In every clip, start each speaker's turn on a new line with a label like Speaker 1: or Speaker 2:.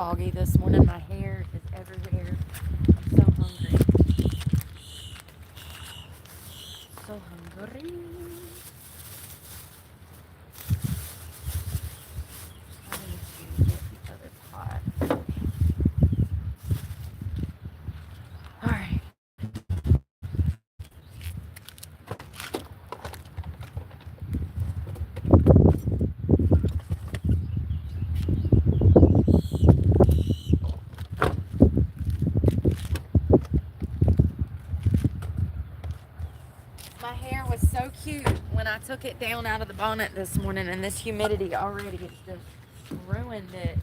Speaker 1: foggy this morning. My hair is everywhere. I'm so hungry. So hungry. I need to get the other pot. Alright. My hair was so cute when I took it down out of the bonnet this morning, and this humidity already has just ruined it.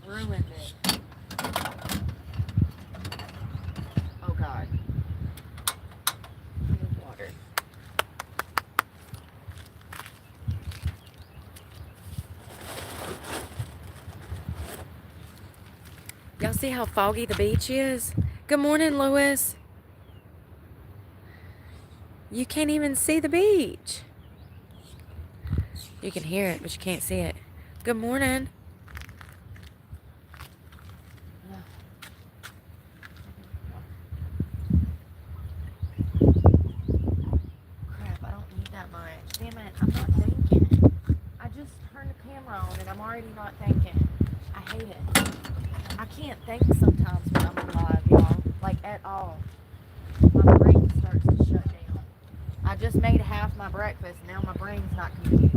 Speaker 1: Ruined it. Oh God. I need water. Y'all see how foggy the beach is? Good morning, Louis. You can't even see the beach. You can hear it, but you can't see it. Good morning. Crap, I don't need that much. Damn it, I'm not thinking. I just turned the camera on and I'm already not thinking. I hate it. I can't think sometimes when I'm live, y'all. Like, at all. My brain starts to shut down. I just made half my breakfast. Now my brain's not computing.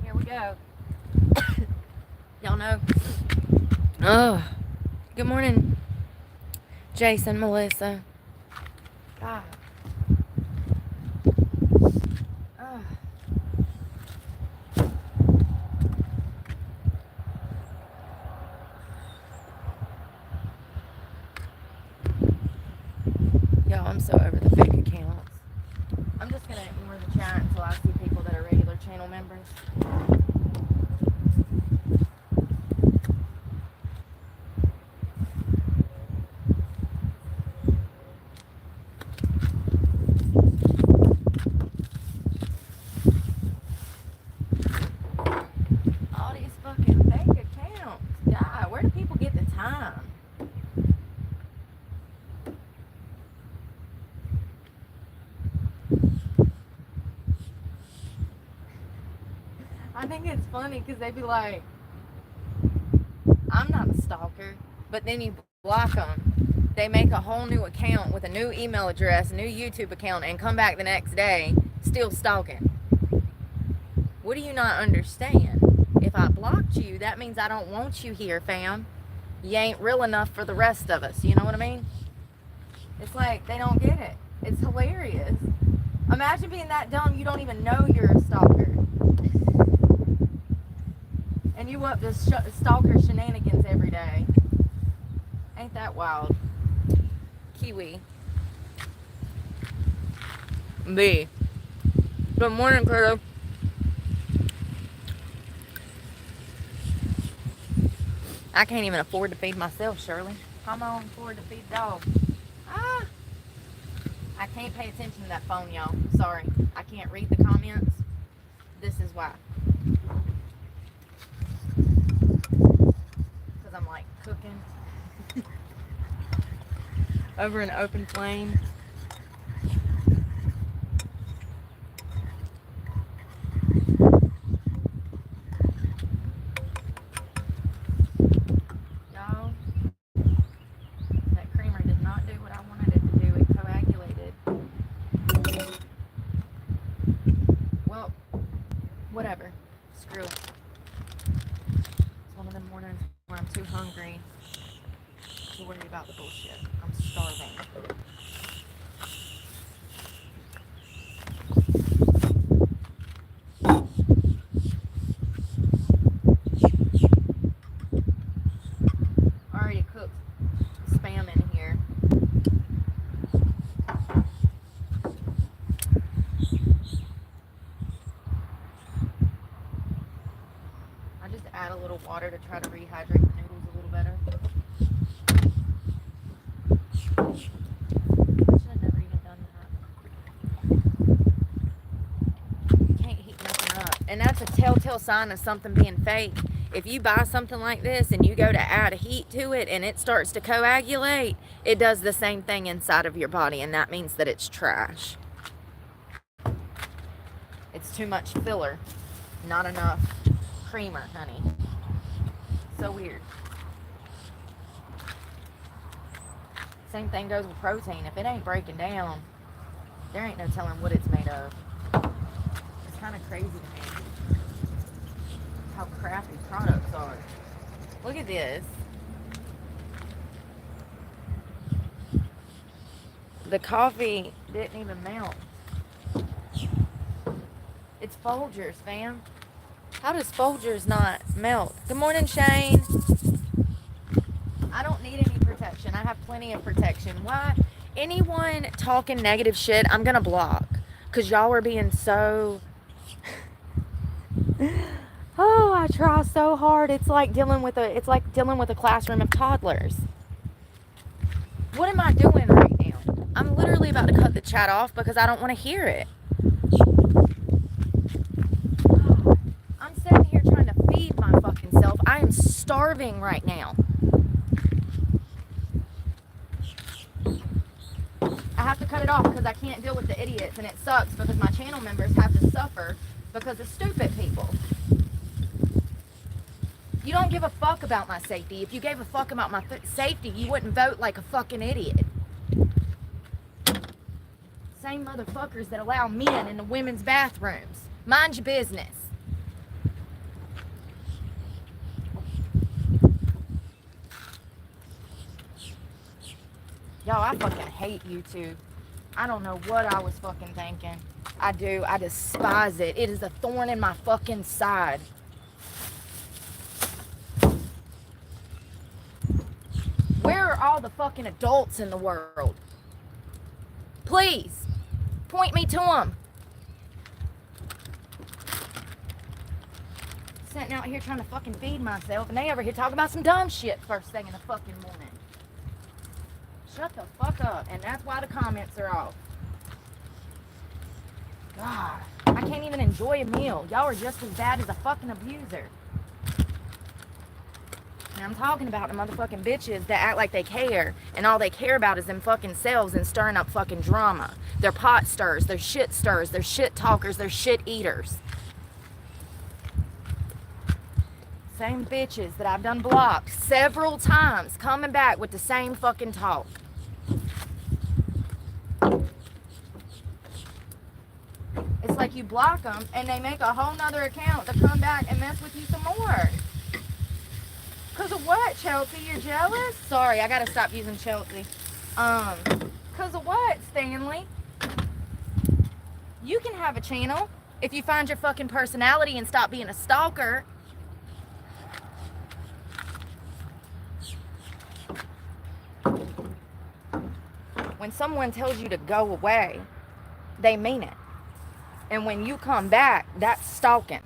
Speaker 1: Here we go. Y'all know. Oh, good morning, Jason, Melissa. God. Oh. Y'all, I'm so over the fake accounts. I'm just gonna ignore the chat until I see people that are regular channel members. All these fucking fake accounts. God, where do people get the time? I think it's funny because they be like, I'm not a stalker, but then you block them. They make a whole new account with a new email address, a new YouTube account, and come back the next day still stalking. What do you not understand? If I blocked you, that means I don't want you here, fam. You ain't real enough for the rest of us. You know what I mean? It's like they don't get it. It's hilarious. Imagine being that dumb you don't even know you're a stalker. And you up to stalker shenanigans every day. Ain't that wild? Kiwi. B. Good morning, Curtis. I can't even afford to feed myself, Shirley. How am I gonna afford to feed the dog? Ah! I can't pay attention to that phone, y'all. Sorry. I can't read the comments. This is why. Because I'm like cooking over an open flame. Y'all, that creamer did not do what I wanted it to do. It coagulated. Well, whatever. Screw it. It's one of them mornings where I'm too hungry to worry about the bullshit. I'm starving. Already cooked spam in here. I just add a little water to try to to rehydrate the noodles a little better. I should have never even done that. You can't heat nothing up. And that's a telltale sign of something being fake. If you buy something like this and you go to add heat to it and it starts to coagulate, it does the same thing inside of your body, and that means that it's trash. It's too much filler, not enough creamer, honey. So weird. Same thing goes with protein. If it ain't breaking down, there ain't no telling what it's made of. It's kind of crazy to me how crappy products are. Look at this. The coffee didn't even melt. It's Folgers, fam. How does Folgers not melt? Good morning, Shane. I don't need any protection. I have plenty of protection. Why? Anyone talking negative shit, I'm gonna block. Cause y'all are being so... Oh, I try so hard. It's like dealing with a classroom of toddlers. What am I doing right now? I'm literally about to cut the chat off because I don't want to hear it. I'm sitting here trying to feed my fucking self. I am starving right now. I have to cut it off because I can't deal with the idiots, and it sucks because my channel members have to suffer because of stupid people. You don't give a fuck about my safety. If you gave a fuck about my safety, you wouldn't vote like a fucking idiot. Same motherfuckers that allow men in the women's bathrooms. Mind your business. Y'all, I fucking hate YouTube. I don't know what I was fucking thinking. I do. I despise it. It is a thorn in my fucking side. Where are all the fucking adults in the world? Please, point me to them. Sitting out here trying to fucking feed myself, and they over here talking about some dumb shit first thing in the fucking morning. Shut the fuck up, and that's why the comments are off. God, I can't even enjoy a meal. Y'all are just as bad as a fucking abuser. And I'm talking about the motherfucking bitches that act like they care, and all they care about is them fucking selves and stirring up fucking drama. They're pot stirs, they're shit stirs, they're shit talkers, they're shit eaters. Same bitches that I've done blocked several times, coming back with the same fucking talk. It's like you block them, and they make a whole nother account to come back and mess with you some more. Cause of what, Chelsea? You're jealous? Sorry, I gotta stop using Chelsea. Cause of what, Stanley? You can have a channel if you find your fucking personality and stop being a stalker. When someone tells you to go away, they mean it. And when you come back, that's stalking.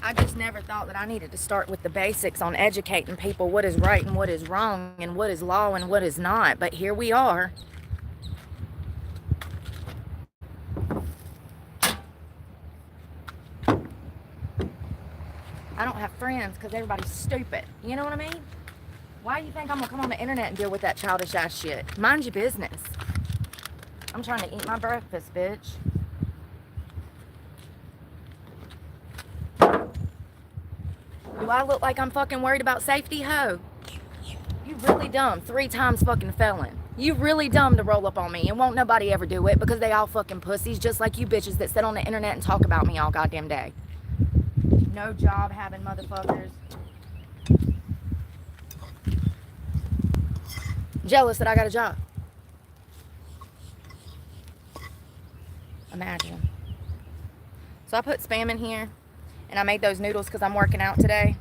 Speaker 1: I just never thought that I needed to start with the basics on educating people what is right and what is wrong and what is law and what is not. But here we are. I don't have friends because everybody's stupid. You know what I mean? Why do you think I'm going to come on the internet and deal with that childish ass shit? Mind your business. I'm trying to eat my breakfast, bitch. Do I look like I'm fucking worried about safety? Ho. You really dumb. 3 times fucking felon. You really dumb to roll up on me, and won't nobody ever do it because they all fucking pussies just like you bitches that sit on the internet and talk about me all goddamn day. No job having motherfuckers. Jealous that I got a job. Imagine. So I put Spam in here, and I made those noodles because I'm working out today.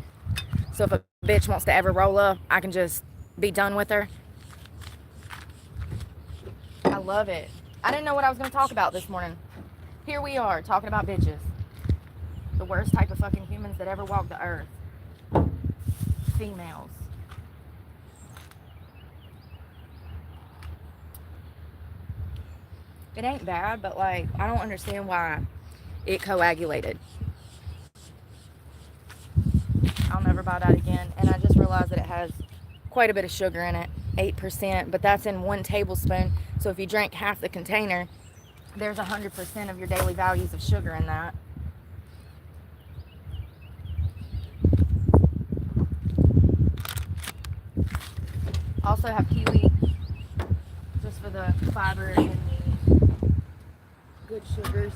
Speaker 1: So if a bitch wants to ever roll up, I can just be done with her. I love it. I didn't know what I was going to talk about this morning. Here we are talking about bitches. The worst type of fucking humans that ever walked the earth. Females. It ain't bad, but like, I don't understand why it coagulated. I'll never buy that again. And I just realized that it has quite a bit of sugar in it, 8%, but that's in 1 tablespoon. So if you drink half the container, there's 100% of your daily values of sugar in that. Also have kiwi, just for the fiber and the good sugars.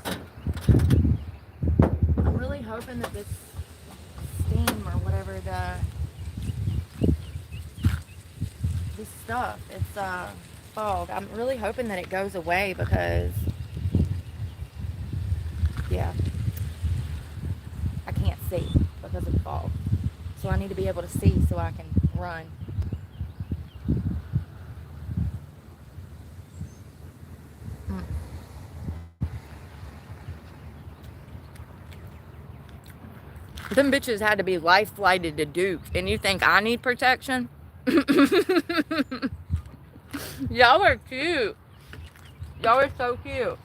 Speaker 1: I'm really hoping that this steam or whatever this stuff, it's fog. I'm really hoping that it goes away because, yeah, I can't see because of the fog. So I need to be able to see so I can run. Them bitches had to be life flighted to Duke, and you think I need protection? Y'all are cute. Y'all are so cute.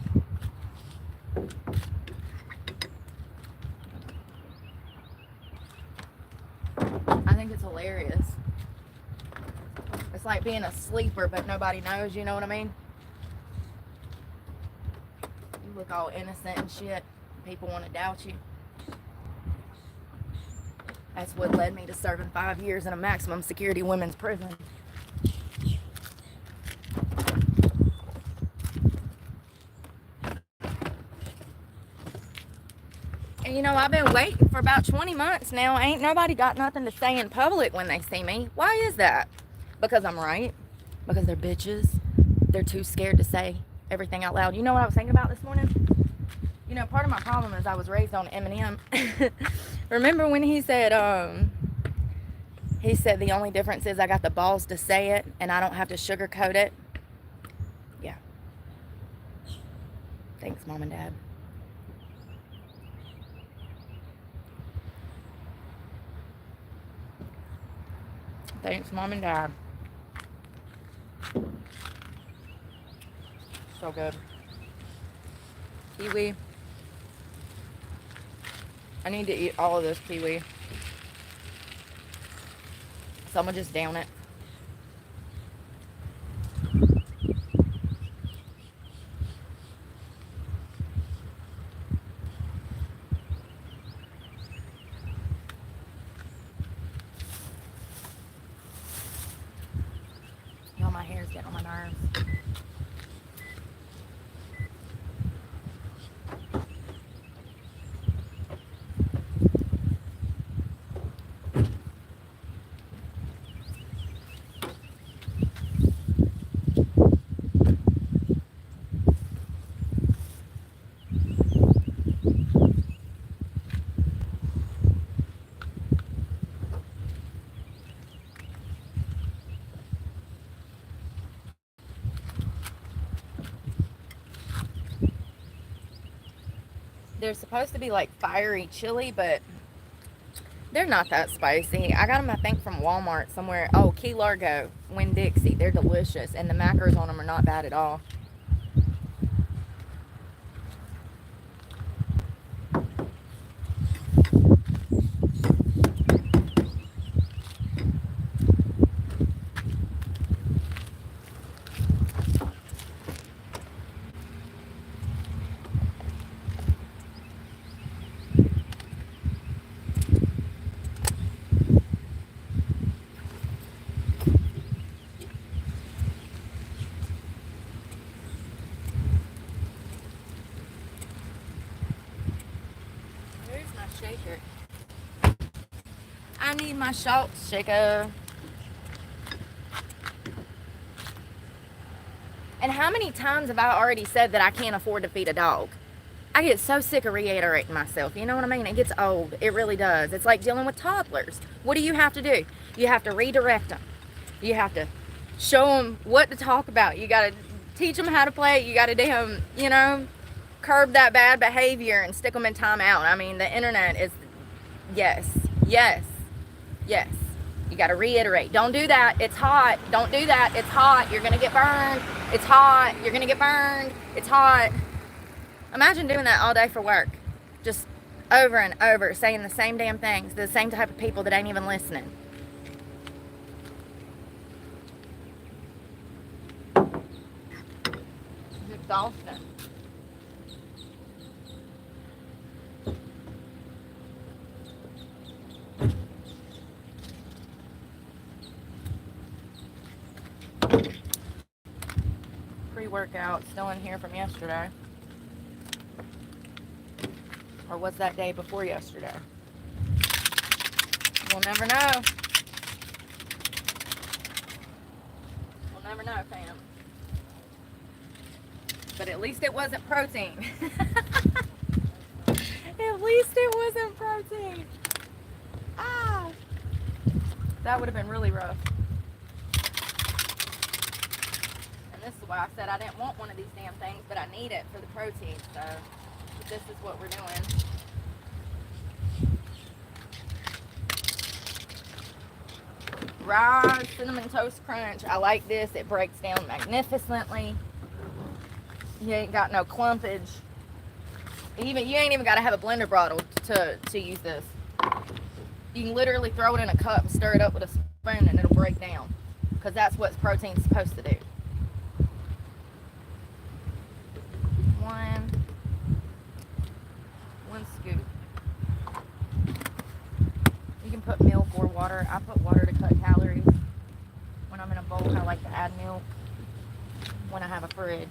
Speaker 1: I think it's hilarious. It's like being a sleeper, but nobody knows, you know what I mean? You look all innocent and shit. People want to doubt you. That's what led me to serving 5 years in a maximum security women's prison. And you know, I've been waiting for about 20 months now. Ain't nobody got nothing to say in public when they see me. Why is that? Because I'm right? Because they're bitches? They're too scared to say everything out loud. You know what I was thinking about this morning? You know, part of my problem is I was raised on Eminem. Remember when he said the only difference is I got the balls to say it and I don't have to sugarcoat it? Yeah. Thanks, Mom and Dad. Thanks, Mom and Dad. So good. Kiwi. I need to eat all of this kiwi. So I'm gonna just down it. Y'all, my hair's getting on my nerves. They're supposed to be like fiery chili, but they're not that spicy. I got them, I think, from Walmart somewhere. Oh, Key Largo, Winn-Dixie. They're delicious, and the macros on them are not bad at all. Shaker. I need my salt shaker. And how many times have I already said that I can't afford to feed a dog? I get so sick of reiterating myself. You know what I mean? It gets old. It really does. It's like dealing with toddlers. What do you have to do? You have to redirect them. You have to show them what to talk about. You got to teach them how to play. You got to damn, curb that bad behavior and stick them in timeout. I mean, the internet is, yes, yes, yes. You got to reiterate. Don't do that. It's hot. Don't do that. It's hot. You're going to get burned. It's hot. You're going to get burned. It's hot. Imagine doing that all day for work. Just over and over, saying the same damn things to the same type of people that ain't even listening. It's exhausting. Pre-workout still in here from yesterday. Or was that day before yesterday? We'll never know. We'll never know, fam. But at least it wasn't protein. At least it wasn't protein. Ah! That would have been really rough. And this is why I said I didn't want one of these damn things, but I need it for the protein, so this is what we're doing. Rise Cinnamon Toast Crunch. I like this. It breaks down magnificently. You ain't got no clumpage. You ain't even got to have a blender bottle to use this. You can literally throw it in a cup and stir it up with a spoon and it'll break down. Because that's what protein's supposed to do. One scoop. You can put milk or water. I put water to cut calories. When I'm in a bowl, I like to add milk when I have a fridge.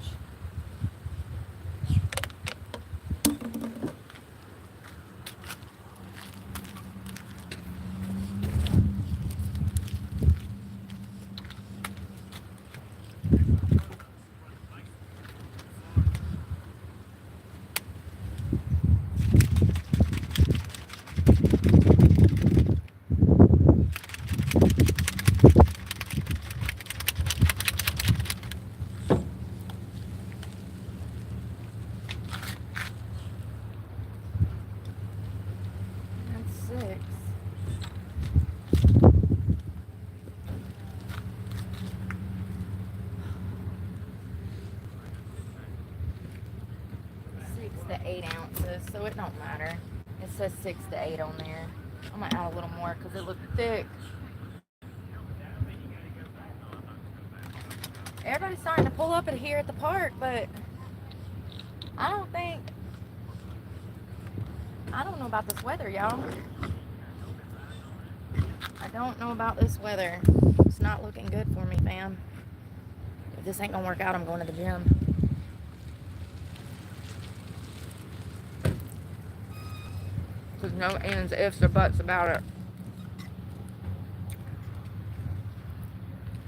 Speaker 1: To 8 ounces, so it don't matter. It says 6 to 8 on there. I'm gonna add a little more because it looks thick. Everybody's starting to pull up at here at the park, but I don't know about this weather, y'all. I don't know about this weather. It's not looking good for me, fam. If this ain't gonna work out, I'm going to the gym. There's no ands, ifs, or buts about it.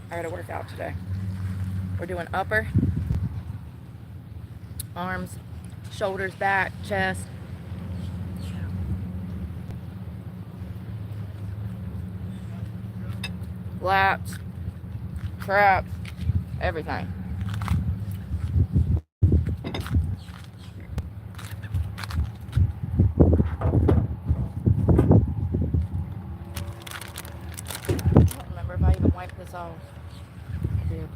Speaker 1: I gotta work out today. We're doing upper, arms, shoulders, back, chest. Lats, traps, everything. This off. I do. Need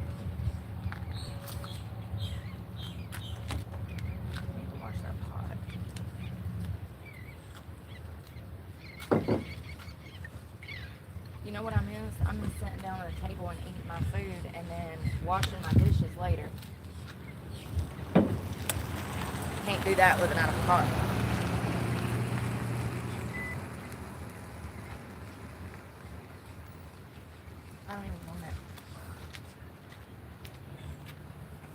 Speaker 1: to wash that pot. You know what I miss? I miss sitting down at a table and eating my food and then washing my dishes later. Can't do that living out of a pot. I don't even want it.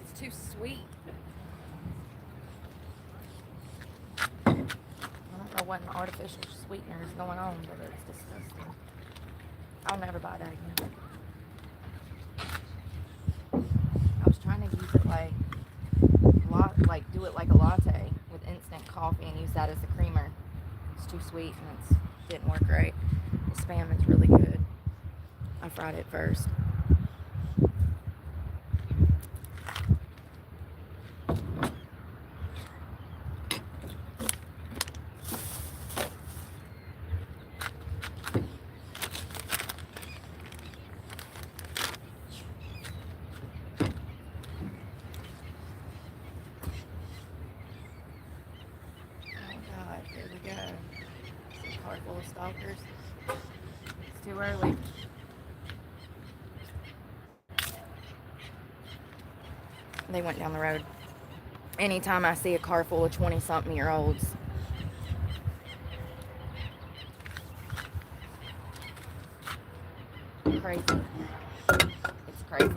Speaker 1: It's too sweet. I don't know what an artificial sweetener is going on, but it's disgusting. I'll never buy that again. I was trying to use it like do it like a latte with instant coffee and use that as the creamer. It's too sweet and it didn't work right. The Spam is really good. I fried it first. go. It's a car full of stalkers. It's too early. They went down the road. Anytime I see a car full of 20-something-year-olds, crazy. It's crazy.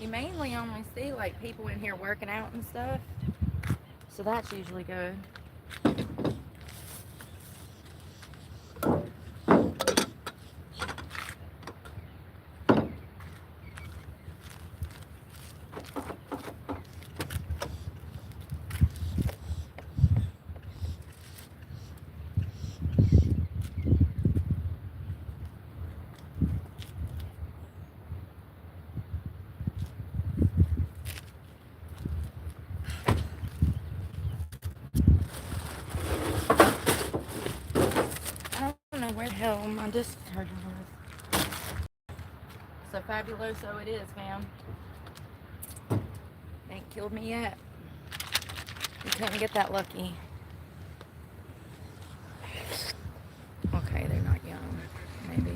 Speaker 1: You mainly only see like people in here working out and stuff, so that's usually good. Where the hell my discharger was. So fabuloso it is, fam. Ain't killed me yet. You couldn't get that lucky. Okay, they're not young. Maybe.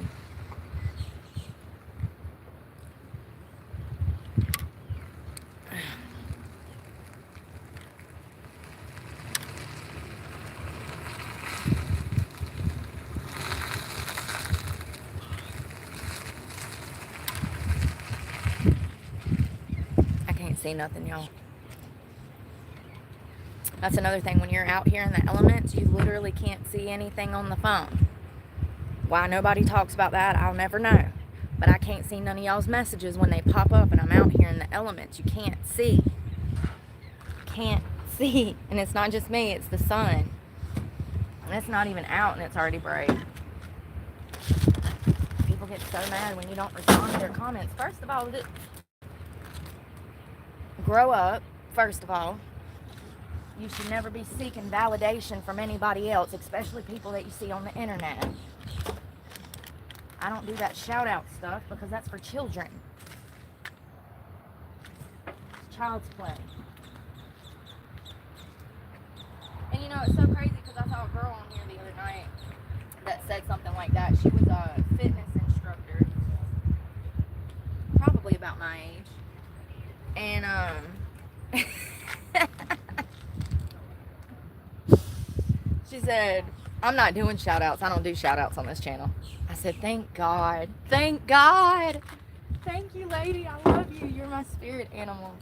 Speaker 1: See nothing, y'all. That's another thing. When you're out here in the elements, you literally can't see anything on the phone. Why nobody talks about that, I'll never know. But I can't see none of y'all's messages when they pop up and I'm out here in the elements. You can't see. Can't see. And it's not just me, it's the sun. And it's not even out and it's already bright. People get so mad when you don't respond to their comments. First of all, grow up, first of all. You should never be seeking validation from anybody else, especially people that you see on the internet. I don't do that shout out stuff because that's for children. It's child's play. And you know, it's so crazy because I saw a girl on here the other night that said something like that. She was a fitness instructor, probably about my age. And she said, I'm not doing shout outs. I don't do shout outs on this channel. I said, thank God. Thank God. Thank you, lady. I love you. You're my spirit animal.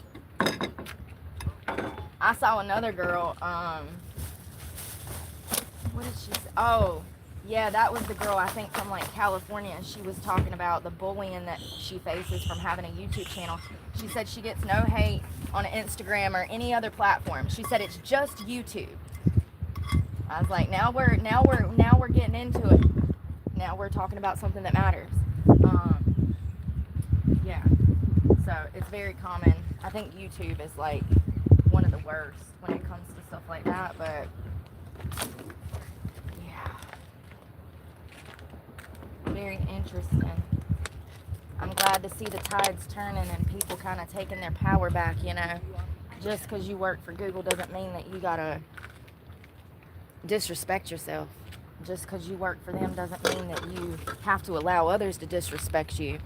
Speaker 1: I saw another girl, what did she say? Oh, yeah, that was the girl, I think, from like California. And she was talking about the bullying that she faces from having a YouTube channel. She said she gets no hate on Instagram or any other platform. She said it's just YouTube. I was like, now we're getting into it. Now we're talking about something that matters. Yeah. So it's very common. I think YouTube is like one of the worst when it comes to stuff like that, but yeah. Very interesting. I'm glad to see the tides turning and people kind of taking their power back, you know. Just because you work for Google doesn't mean that you gotta disrespect yourself. Just because you work for them doesn't mean that you have to allow others to disrespect you.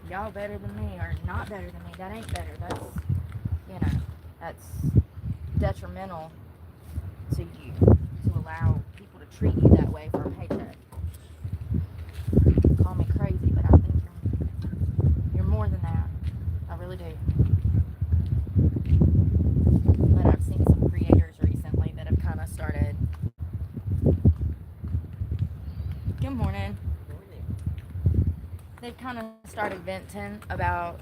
Speaker 1: Y'all better than me or not better than me. That ain't better. That's, you know, that's detrimental to you to allow people to treat you that way for a paycheck. Call me crazy, but I think you're more than that. I really do. But I've seen some creators recently that have kind of started. Good morning. They've kind of started venting about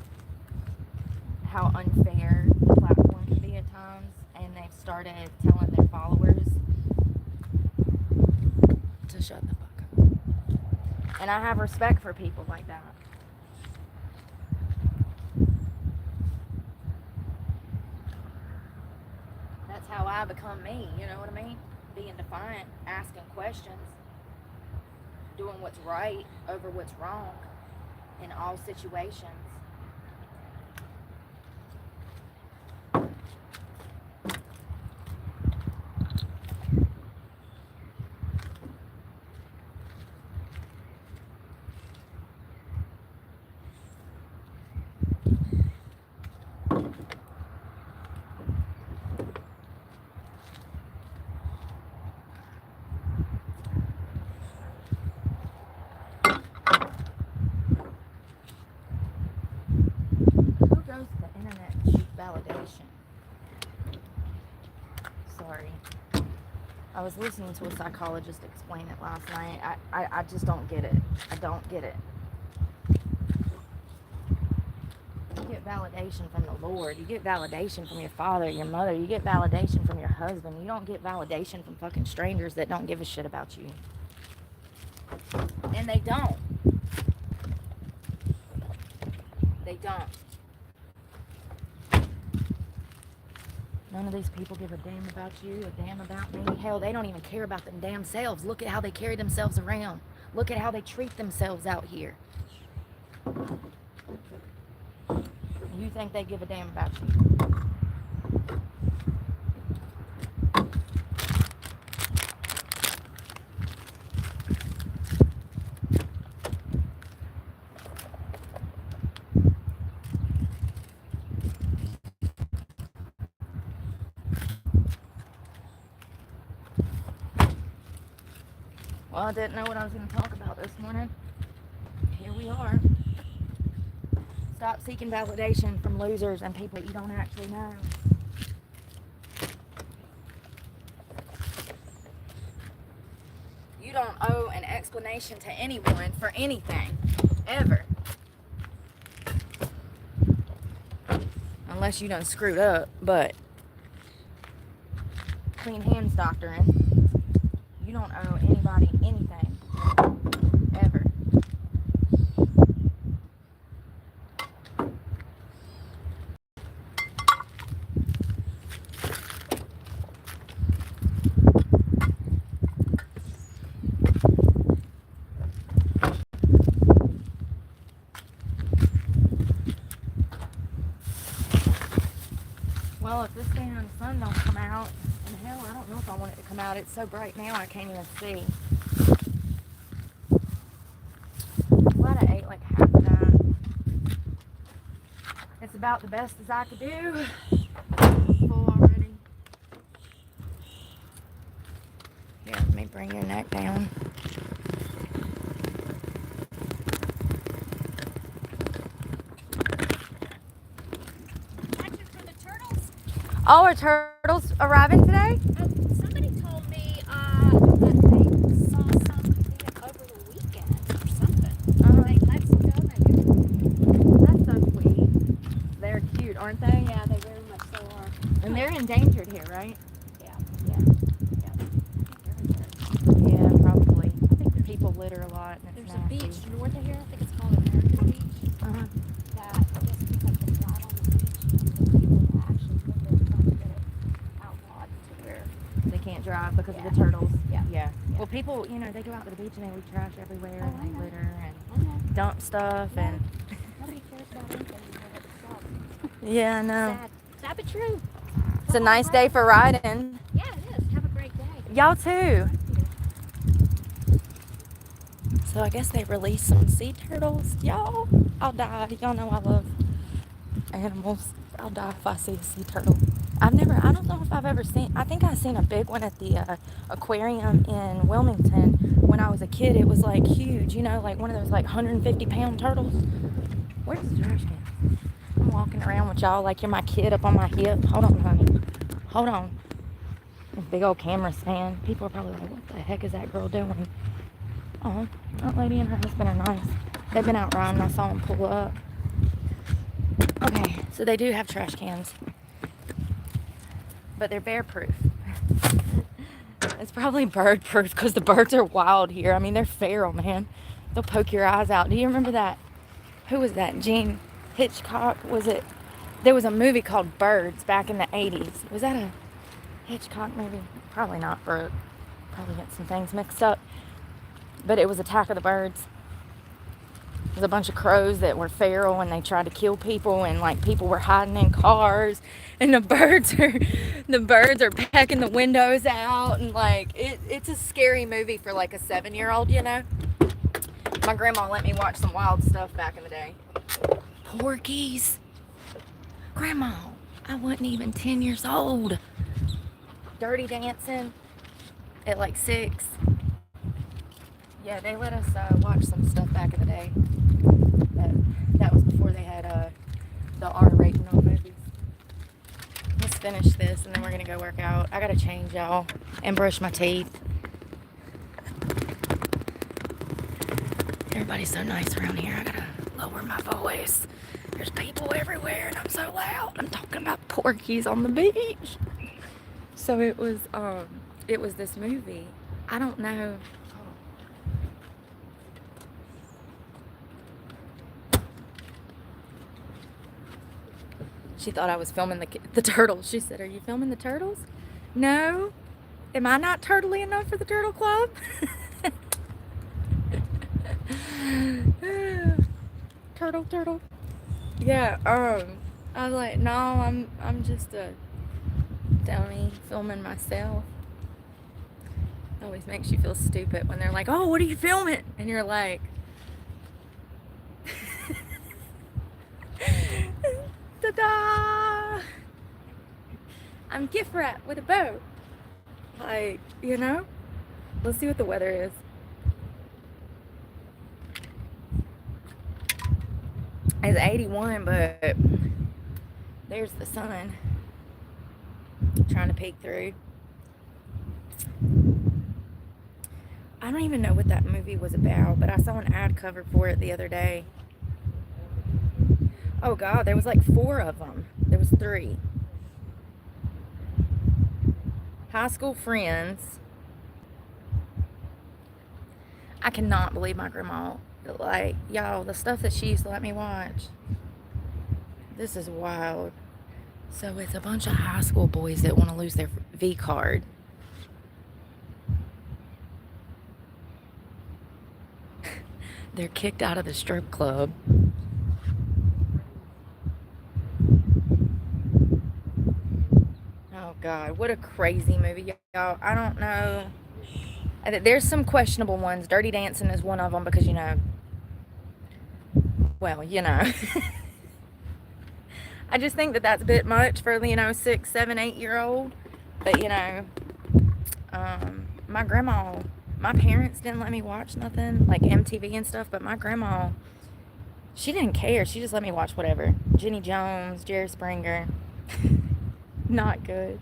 Speaker 1: how unfair the platform can be at times, and they've started telling their followers to shut the fuck up. And I have respect for people like that. That's how I become me, you know what I mean? Being defiant, asking questions, doing what's right over what's wrong in all situations. The internet cheap validation. Sorry. I was listening to a psychologist explain it last night. I just don't get it. I don't get it. You get validation from the Lord. You get validation from your father, your mother. You get validation from your husband. You don't get validation from fucking strangers that don't give a shit about you. And they don't. They don't. None of these people give a damn about you, a damn about me. Hell, they don't even care about them damn selves. Look at how they carry themselves around. Look at how they treat themselves out here. You think they give a damn about you? Well, I didn't know what I was going to talk about this morning. Here we are. Stop seeking validation from losers and people that you don't actually know. You don't owe an explanation to anyone for anything, ever. Unless you done screwed up, but clean hands doctrine. You don't owe anybody anything, ever. Well, if this damn sun don't come out, and hell, I don't know if I want it to come out. It's so bright now I can't even see. Glad I ate like half of that. It's about the best as I could do. I'm full already. Here, let me bring your neck down. Oh, are turtles arriving today?
Speaker 2: Somebody told me that they saw something over the weekend or something. They let some go, maybe.
Speaker 1: That's so sweet. They're cute, aren't they?
Speaker 2: Yeah, they very much so are.
Speaker 1: And they're endangered here, right?
Speaker 2: Yeah.
Speaker 1: Yeah. Yeah, probably. I think people litter a lot. And it's
Speaker 2: There's
Speaker 1: nasty.
Speaker 2: a beach north of here. I think it's called American Beach.
Speaker 1: Uh-huh.
Speaker 2: That I guess because they drive on the beach, the people that actually live there trying to get it outlawed to where
Speaker 1: They can't drive because of
Speaker 2: Yeah.
Speaker 1: the turtles.
Speaker 2: Yeah.
Speaker 1: Well, people, you know, they go out to the beach and they leave trash everywhere
Speaker 2: Oh,
Speaker 1: and
Speaker 2: I
Speaker 1: they
Speaker 2: know.
Speaker 1: litter and
Speaker 2: I know.
Speaker 1: dump stuff
Speaker 2: Yeah.
Speaker 1: and
Speaker 2: Nobody cares about anything anymore but themselves.
Speaker 1: yeah, I know.
Speaker 2: Sad but true.
Speaker 1: It's a nice day for riding.
Speaker 2: Yeah, it is. Have a great day.
Speaker 1: Y'all too. So I guess they released some sea turtles. Y'all, I'll die. Y'all know I love animals. I'll die if I see a sea turtle. I don't know if I've ever seen, I think I seen a big one at the aquarium in Wilmington when I was a kid. It was like huge, you know, like one of those like 150-pound turtles. Where's the trash can? I'm walking around with y'all like you're my kid up on my hip. Hold on, honey. Hold on. This big old camera stand. People are probably like, what the heck is that girl doing? Oh, that lady and her husband are nice. They've been out riding. I saw them pull up. Okay, so they do have trash cans. But they're bear proof. It's probably bird proof because the birds are wild here. I mean, they're feral, man. They'll poke your eyes out. Do you remember that? Who was that? Gene Hitchcock? Was it? There was a movie called Birds back in the 80s. Was that a... Hitchcock movie. Probably not, for probably get some things mixed up. But it was Attack of the Birds. It was a bunch of crows that were feral and they tried to kill people, and like people were hiding in cars, and the birds are pecking the windows out, and like it's a scary movie for like a 7-year-old, you know. My grandma let me watch some wild stuff back in the day. Porkies. Grandma, I wasn't even 10 years old. Dirty Dancing at like 6. Yeah, they let us watch some stuff back in the day. That was before they had the R rating on movies. Let's finish this and then we're gonna go work out. I gotta change, y'all, and brush my teeth. Everybody's so nice around here. I gotta lower my voice. There's people everywhere and I'm so loud. I'm talking about porkies on the beach. So it was this movie. I don't know. She thought I was filming the turtles. She said, "Are you filming the turtles?" No. Am I not turtly enough for the turtle club? Turtle. Yeah, I was like, no, I'm just a dummy filming myself. It always makes you feel stupid when they're like, "Oh, what are you filming?" And you're like, ta-da! I'm gift wrap with a bow. Like, you know? Let's see what the weather is. It's 81, but there's the sun trying to peek through. I don't even know what that movie was about, but I saw an ad cover for it the other day. Oh God, there was like 4 of them. There was 3. High School Friends. I cannot believe my grandma. Like, y'all, the stuff that she used to let me watch. This is wild. So it's a bunch of high school boys that want to lose their V card. They're kicked out of the strip club. Oh God, what a crazy movie, y'all. I don't know. There's some questionable ones. Dirty Dancing is one of them because, you know, well, you know. I just think that that's a bit much for, you know, 6, 7, 8-year-old. But, you know, my grandma, my parents didn't let me watch nothing like MTV and stuff, but my grandma, she didn't care. She just let me watch whatever. Jenny Jones, Jerry Springer. Not good.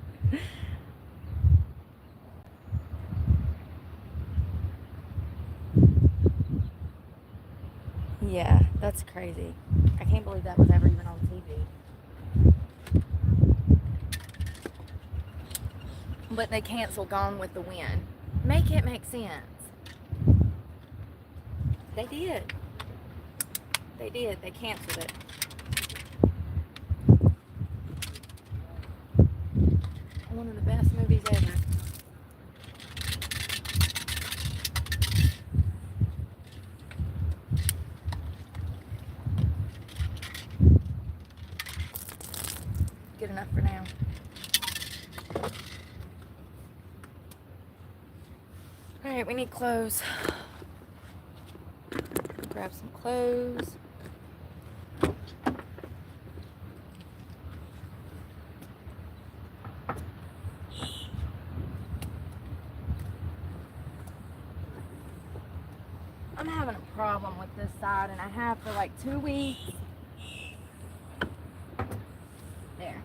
Speaker 1: Yeah, that's crazy. I can't believe that was ever even on TV. But they canceled Gone with the Wind. Make it make sense. They did. They did. They canceled it. One of the best movies ever. Good enough for now. Alright, we need clothes. Grab some clothes. I'm having a problem with this side, and I have for like 2 weeks. There.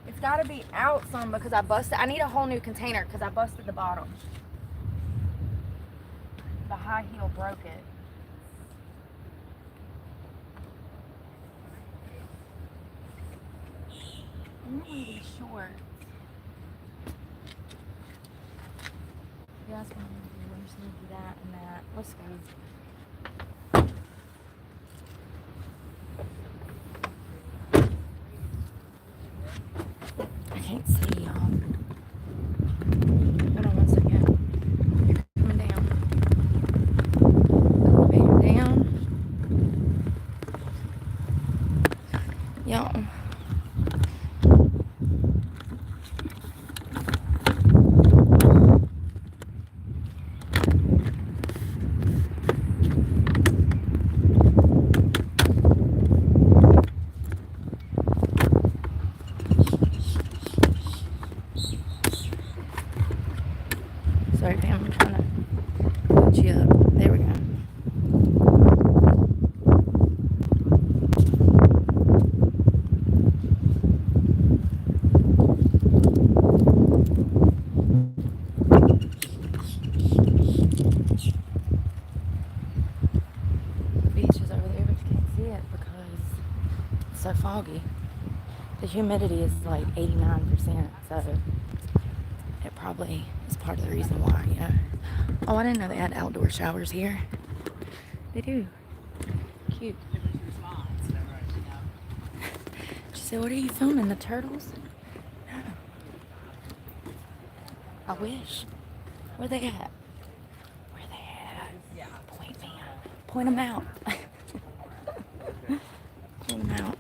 Speaker 1: It's got to be out some because I busted. I need a whole new container because I busted the bottom. The high heel broke it. I'm not really sure. Yeah, that's what I'm going to do. I'm just going to do that and that. Let's go. I can't see y'all. The humidity is like 89%, so it probably is part of the reason why, you know. Oh, I didn't know they had outdoor showers here. They do. Cute. She said, what are you filming, the turtles? No. I wish. Where they at? Where they at? Point me. Point them out. Point them out.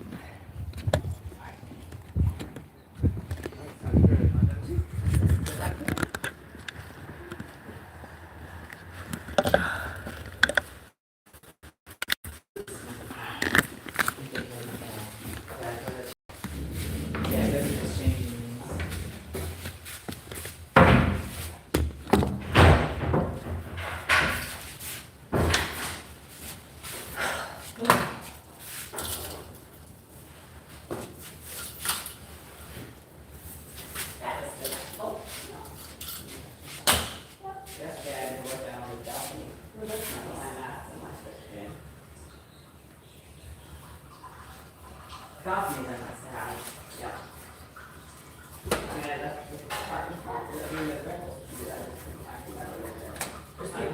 Speaker 3: Coffee that must have. Yeah. I mean, that's the part of the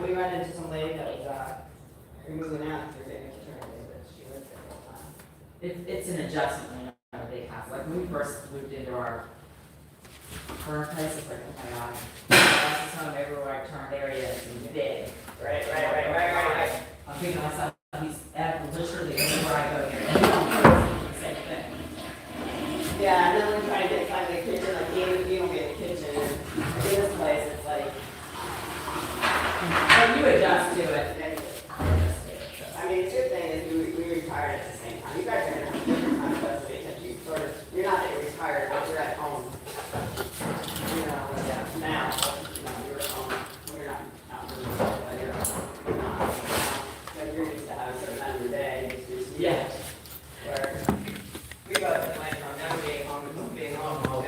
Speaker 3: we ran into some lady that was moving out because they didn't return it, but she lived there the whole time. It's an adjustment when you're in a big house. Like when we first moved into our current place, it's like, oh my god, that's the home everywhere I turn, there he is, and big. Right. I'm thinking to myself, he's literally everywhere I go here. Same thing. Yeah, and then we try to get inside the kitchen, like you don't get a kitchen. In this place, it's like, but you adjust to it. I mean, the good thing is we retired at the same time. You guys are going to have different time custody because you're not that you're retired, but you're at home. You know, now, you're at home. We're not really, but you're not. But you're used to having a certain amount of your day. Yeah. Where we go to the plan from never being home to being home.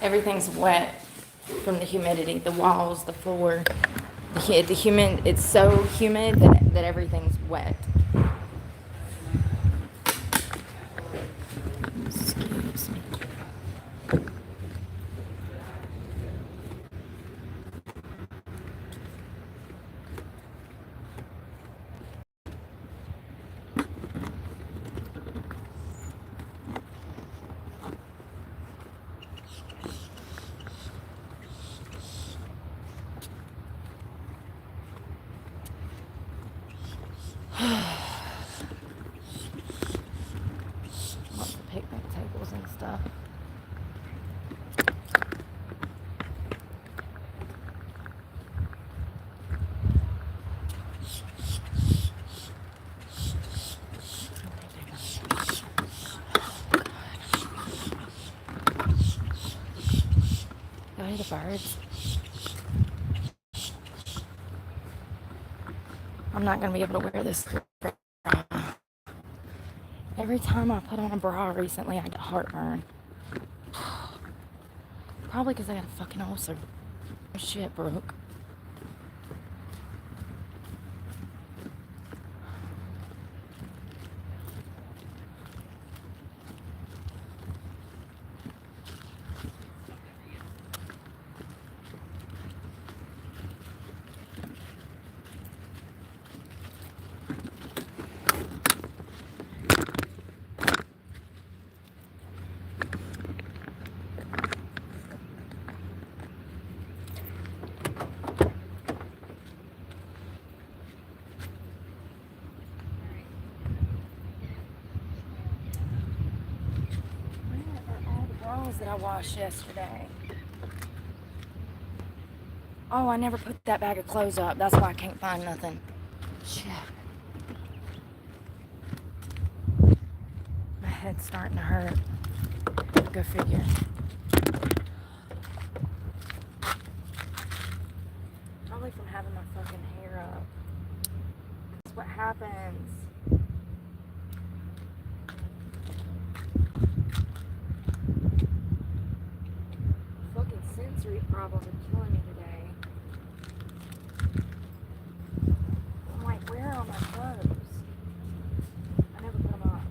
Speaker 1: Everything's wet from the humidity. The walls, the floor. It's so humid that everything's wet. Excuse me. Lots of picnic tables and stuff. Y'all hear the birds? I'm not going to be able to wear this bra. Every time I put on a bra recently, I get heartburn. Probably because I got a fucking ulcer. Shit broke. That I washed yesterday. Oh, I never put that bag of clothes up. That's why I can't find nothing. Shit. My head's starting to hurt. Go figure. Probably from having my fucking hair up. That's what happens. Sensory problem is killing me today. I'm like, where are my clothes? I never put them on.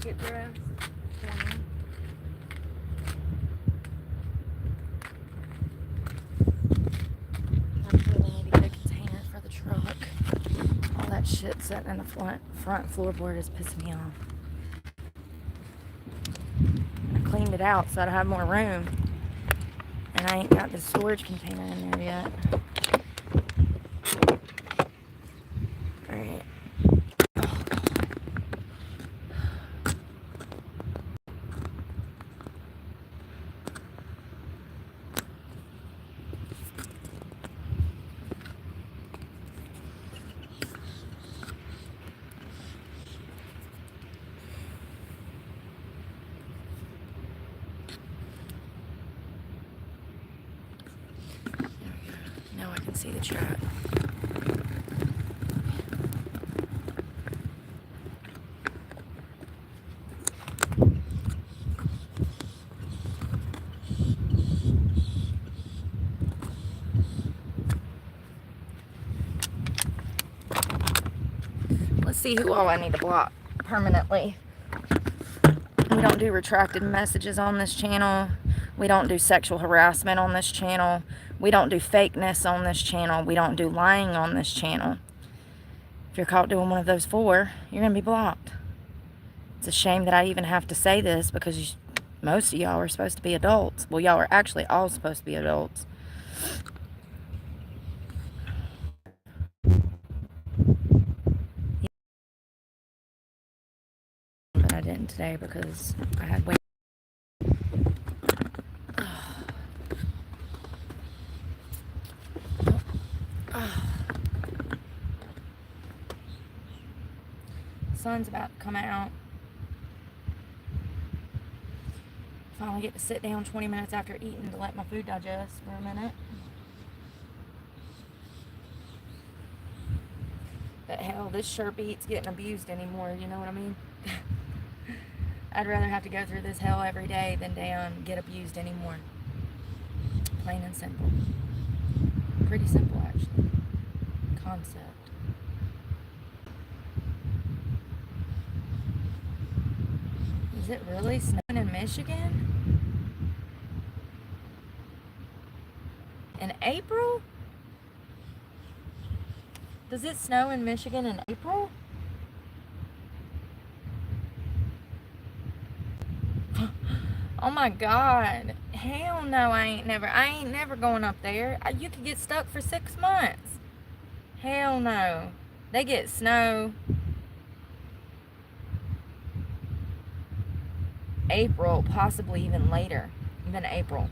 Speaker 1: get dressed. 20. I really need to get a container for the truck. All that shit sitting in the front floorboard is pissing me off. I cleaned it out so I'd have more room. And I ain't got the storage container in there yet. Alright. Oh, God. Now I can see the track. Let's see who all I need to block permanently. We don't do retracted messages on this channel. We don't do sexual harassment on this channel. We don't do fakeness on this channel. We don't do lying on this channel. If you're caught doing one of those four, you're going to be blocked. It's a shame that I even have to say this because most of y'all are supposed to be adults. Well, y'all are actually all supposed to be adults. But I didn't today because I had way. Sun's about to come out. Finally get to sit down 20 minutes after eating to let my food digest for a minute. But hell, this sure beats getting abused anymore, you know what I mean? I'd rather have to go through this hell every day than damn get abused anymore. Plain and simple. Pretty simple, actually. Concept. Is it really snowing in Michigan? In April? Does it snow in Michigan in April? Oh my God. Hell no, I ain't never going up there. You could get stuck for 6 months. Hell no. They get snow April, possibly even later than April.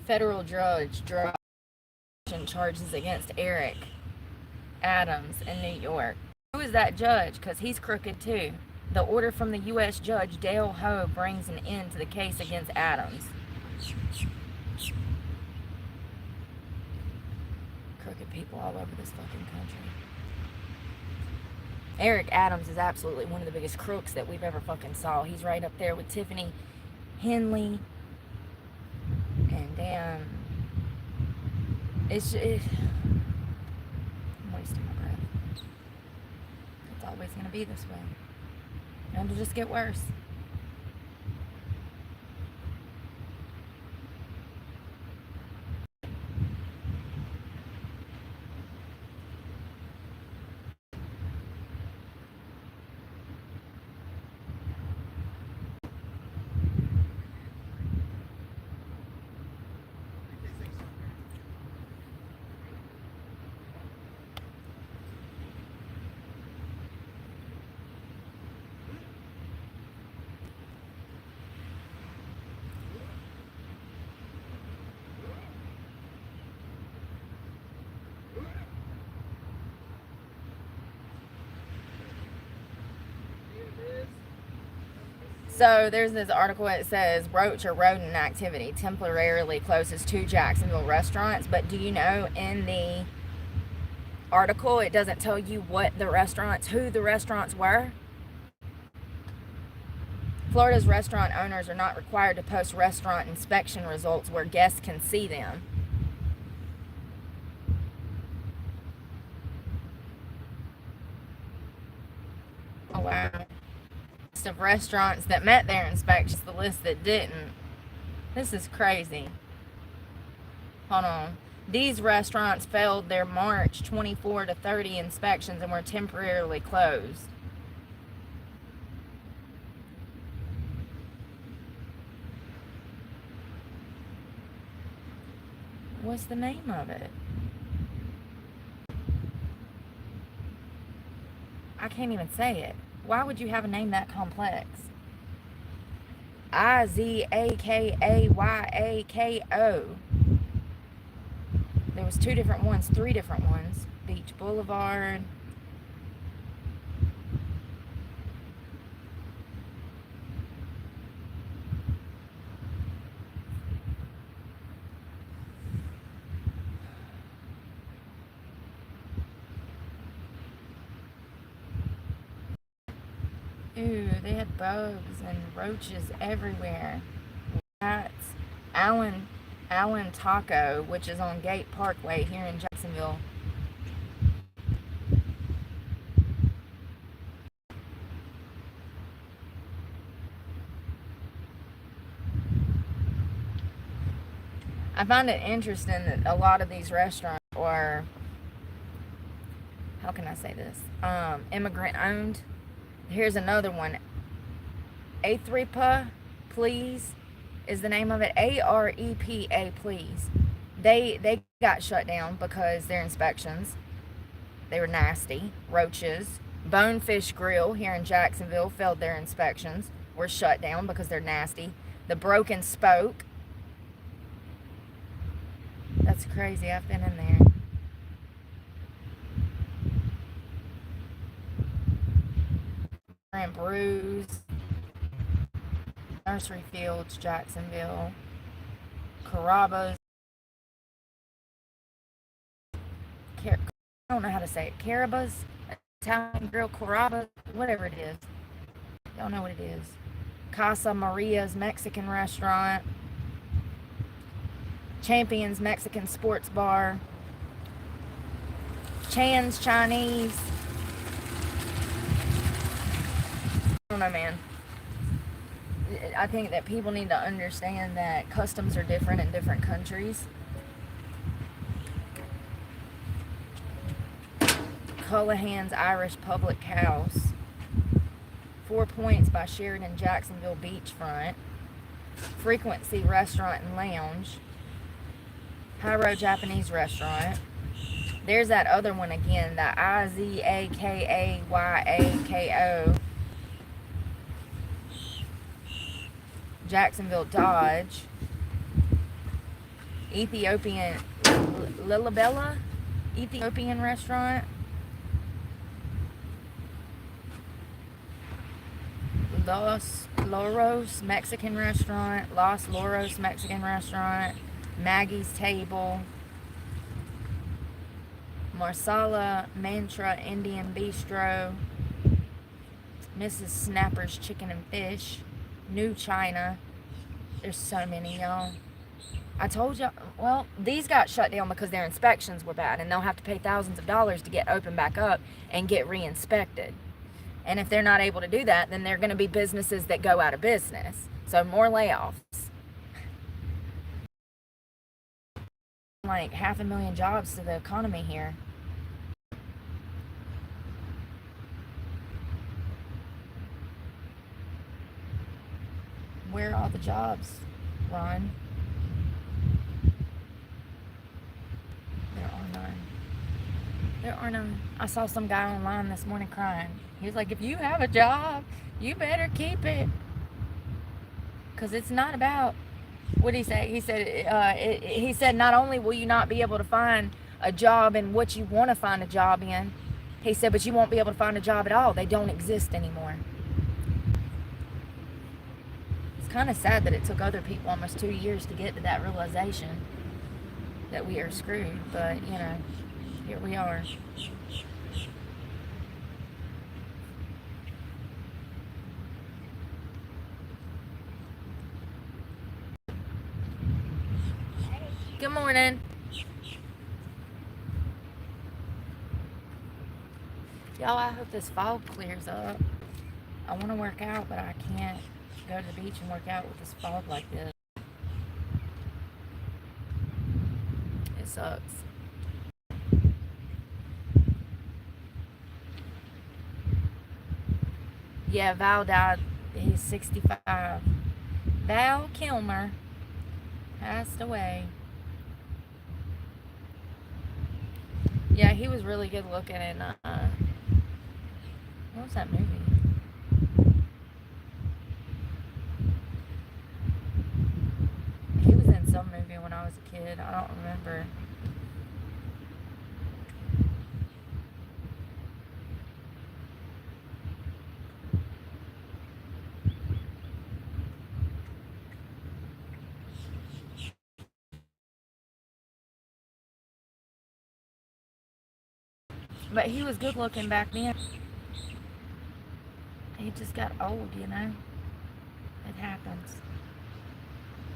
Speaker 1: Federal judge dropped charges against Eric Adams in New York. Who is that judge? Because he's crooked too. The order from the U.S. Judge Dale Ho brings an end to the case against Adams. Crooked people all over this fucking country. Eric Adams is absolutely one of the biggest crooks that we've ever fucking saw. He's right up there with Tiffany Henley. And damn, I'm wasting my breath. It's always going to be this way. And it'll just get worse. So there's this article that says roach or rodent activity temporarily closes 2 Jacksonville restaurants. But do you know, in the article, it doesn't tell you who the restaurants were? Florida's restaurant owners are not required to post restaurant inspection results where guests can see them. Oh, wow. List of restaurants that met their inspections, the list that didn't. This is crazy. Hold on. These restaurants failed their March 24 to 30 inspections and were temporarily closed. What's the name of it? I can't even say it. Why would you have a name that complex? Izakayako. There was 2 different ones, 3 different ones. Beach Boulevard. Ooh, they had bugs and roaches everywhere. Rats. Allen Taco, which is on Gate Parkway here in Jacksonville. I find it interesting that a lot of these restaurants are, how can I say this, immigrant owned. Here's another one. Arepa, please, is the name of it. AREPA, please. They got shut down because their inspections, they were nasty. Roaches. Bonefish Grill here in Jacksonville failed their inspections. Were shut down because they're nasty. The Broken Spoke. That's crazy. I've been in there. And Brews, Nursery Fields, Jacksonville, Carrabba's, I don't know how to say it, Carrabba's, Italian Grill, Carrabba's, whatever it is. Y'all know what it is. Casa Maria's Mexican Restaurant, Champions Mexican Sports Bar, Chan's Chinese. I don't know, man. I think that people need to understand that customs are different in different countries. Cullahan's Irish Public House. 4 Points by Sheridan Jacksonville Beachfront. Frequency Restaurant and Lounge. High Road Japanese Restaurant. There's that other one again, the Izakayako. Jacksonville Dodge. Ethiopian Lilabella Ethiopian Restaurant. Los Loros Mexican Restaurant. Los Loros Mexican Restaurant. Maggie's Table. Marsala Mantra Indian Bistro. Mrs. Snapper's Chicken and Fish. New China. There's so many, y'all. I told y'all, well, these got shut down because their inspections were bad, and they'll have to pay thousands of dollars to get open back up and get re-inspected. And if they're not able to do that, then they're going to be businesses that go out of business. So more layoffs. Like 500,000 jobs to the economy here. Where are all the jobs, Ron? There are none. There are none. I saw some guy online this morning crying. He was like, if you have a job, you better keep it. Because it's not about, what did he say? He said, not only will you not be able to find a job in what you want to find a job in, he said, but you won't be able to find a job at all. They don't exist anymore. kind of sad that it took other people almost 2 years to get to that realization that we are screwed. But, you know, here we are. Good morning. Y'all, I hope this fog clears up. I want to work out, but I can't go to the beach and work out with this fog like this. It sucks. Yeah, Val died. He's 65. Val Kilmer passed away. Yeah, he was really good looking in, what was that movie? He was in some movie when I was a kid. I don't remember. But he was good looking back then. He just got old, you know? It happens.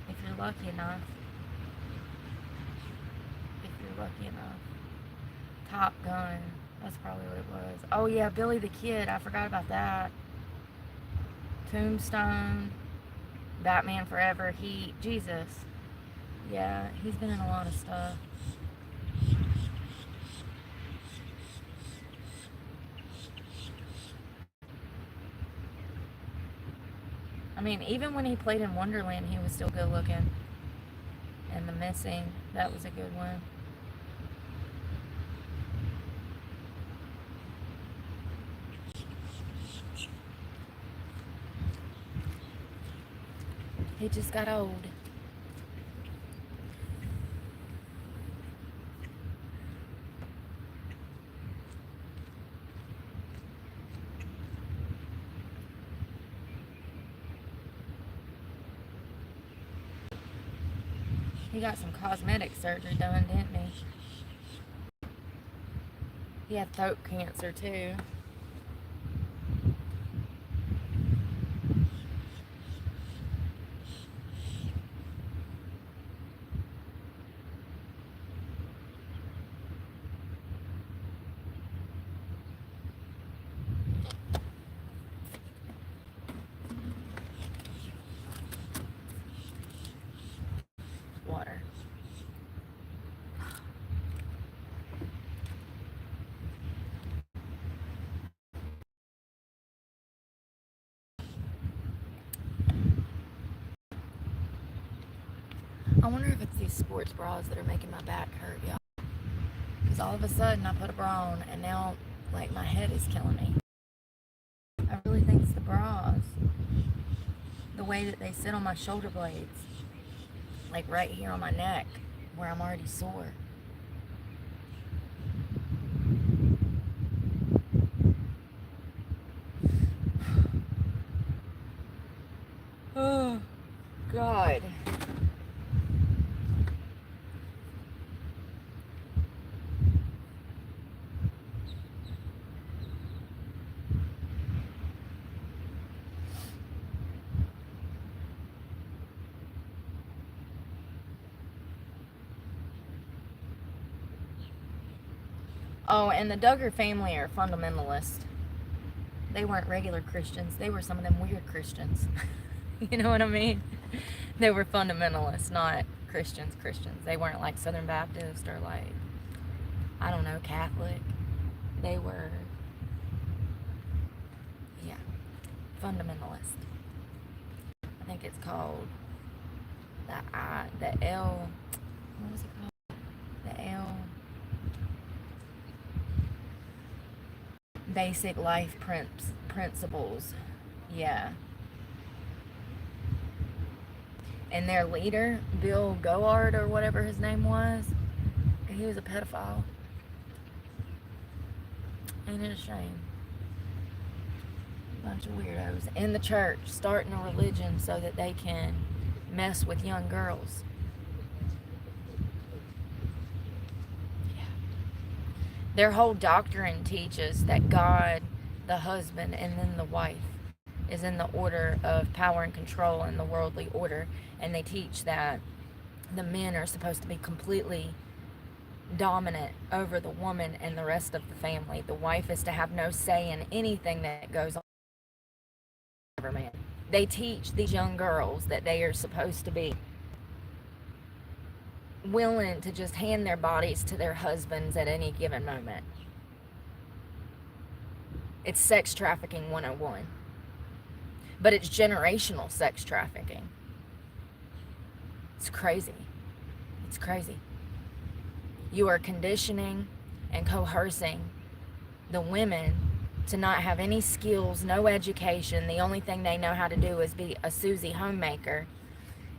Speaker 1: If you're lucky enough. If you're lucky enough. Top Gun. That's probably what it was. Oh yeah, Billy the Kid. I forgot about that. Tombstone. Batman Forever. Heat. Jesus. Yeah, he's been in a lot of stuff. I mean, even when he played in Wonderland, he was still good looking. And The Missing, that was a good one. He just got old. He got some cosmetic surgery done, didn't he? He had throat cancer too. Water. I wonder if it's these sports bras that are making my back hurt, y'all. Because all of a sudden I put a bra on and now, like, my head is killing me. I really think it's the bras. The way that they sit on my shoulder blades. Like right here on my neck, where I'm already sore. Oh, God. Oh, and the Duggar family are fundamentalists. They weren't regular Christians. They were some of them weird Christians. You know what I mean? They were fundamentalists, not Christians. They weren't like Southern Baptist or like, I don't know, Catholic. They were, yeah, fundamentalist. I think it's called the L, what was it called? The L. Basic life principles. Yeah. And their leader, Bill Goard or whatever his name was, he was a pedophile. Ain't it a shame? Bunch of weirdos in the church starting a religion so that they can mess with young girls. Yeah. Their whole doctrine teaches that God, the husband, and then the wife is in the order of power and control in the worldly order. And they teach that the men are supposed to be completely dominant over the woman and the rest of the family. The wife is to have no say in anything that goes on. Man. They teach these young girls that they are supposed to be willing to just hand their bodies to their husbands at any given moment. It's sex trafficking 101. But it's generational sex trafficking. It's crazy. It's crazy. You are conditioning and coercing the women to not have any skills, no education. The only thing they know how to do is be a Susie homemaker.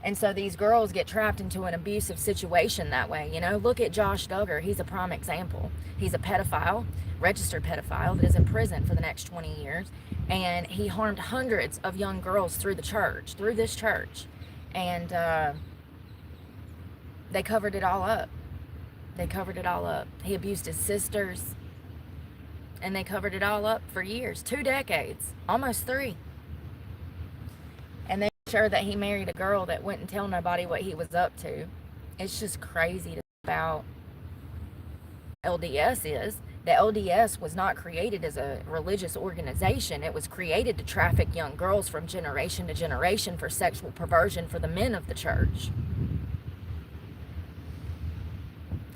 Speaker 1: And so these girls get trapped into an abusive situation that way. You know, look at Josh Duggar. He's a prime example. He's a pedophile, registered pedophile that is in prison for the next 20 years. And he harmed hundreds of young girls through this church. And they covered it all up. He abused his sisters. And they covered it all up for years, 2 decades, almost 3. And they made sure that he married a girl that wouldn't tell nobody what he was up to. It's just crazy to think about. LDS is. The LDS was not created as a religious organization. It was created to traffic young girls from generation to generation for sexual perversion for the men of the church.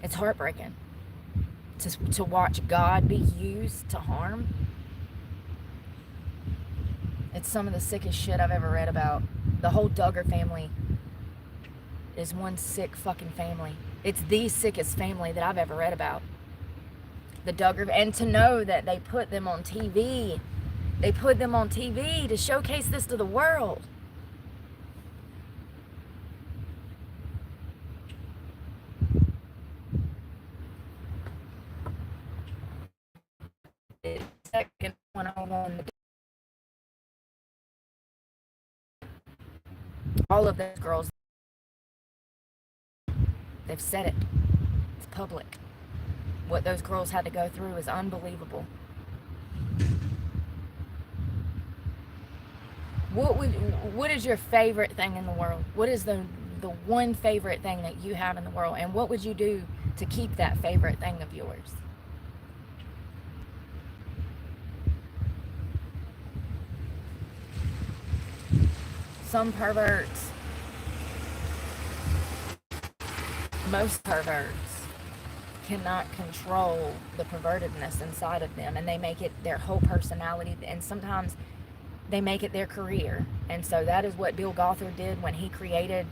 Speaker 1: It's heartbreaking. To watch God be used to harm. It's some of the sickest shit I've ever read about. The whole Duggar family is one sick fucking family. It's the sickest family that I've ever read about. The Duggar, and to know that they put them on TV. They put them on TV to showcase this to the world. Second one on all of those girls, they've said it. It's public. What those girls had to go through is unbelievable. What is your favorite thing in the world? What is the one favorite thing that you have in the world, and what would you do to keep that favorite thing of yours? Some perverts, most perverts, cannot control the pervertedness inside of them, and they make it their whole personality, and sometimes they make it their career. And so that is what Bill Gothard did when he created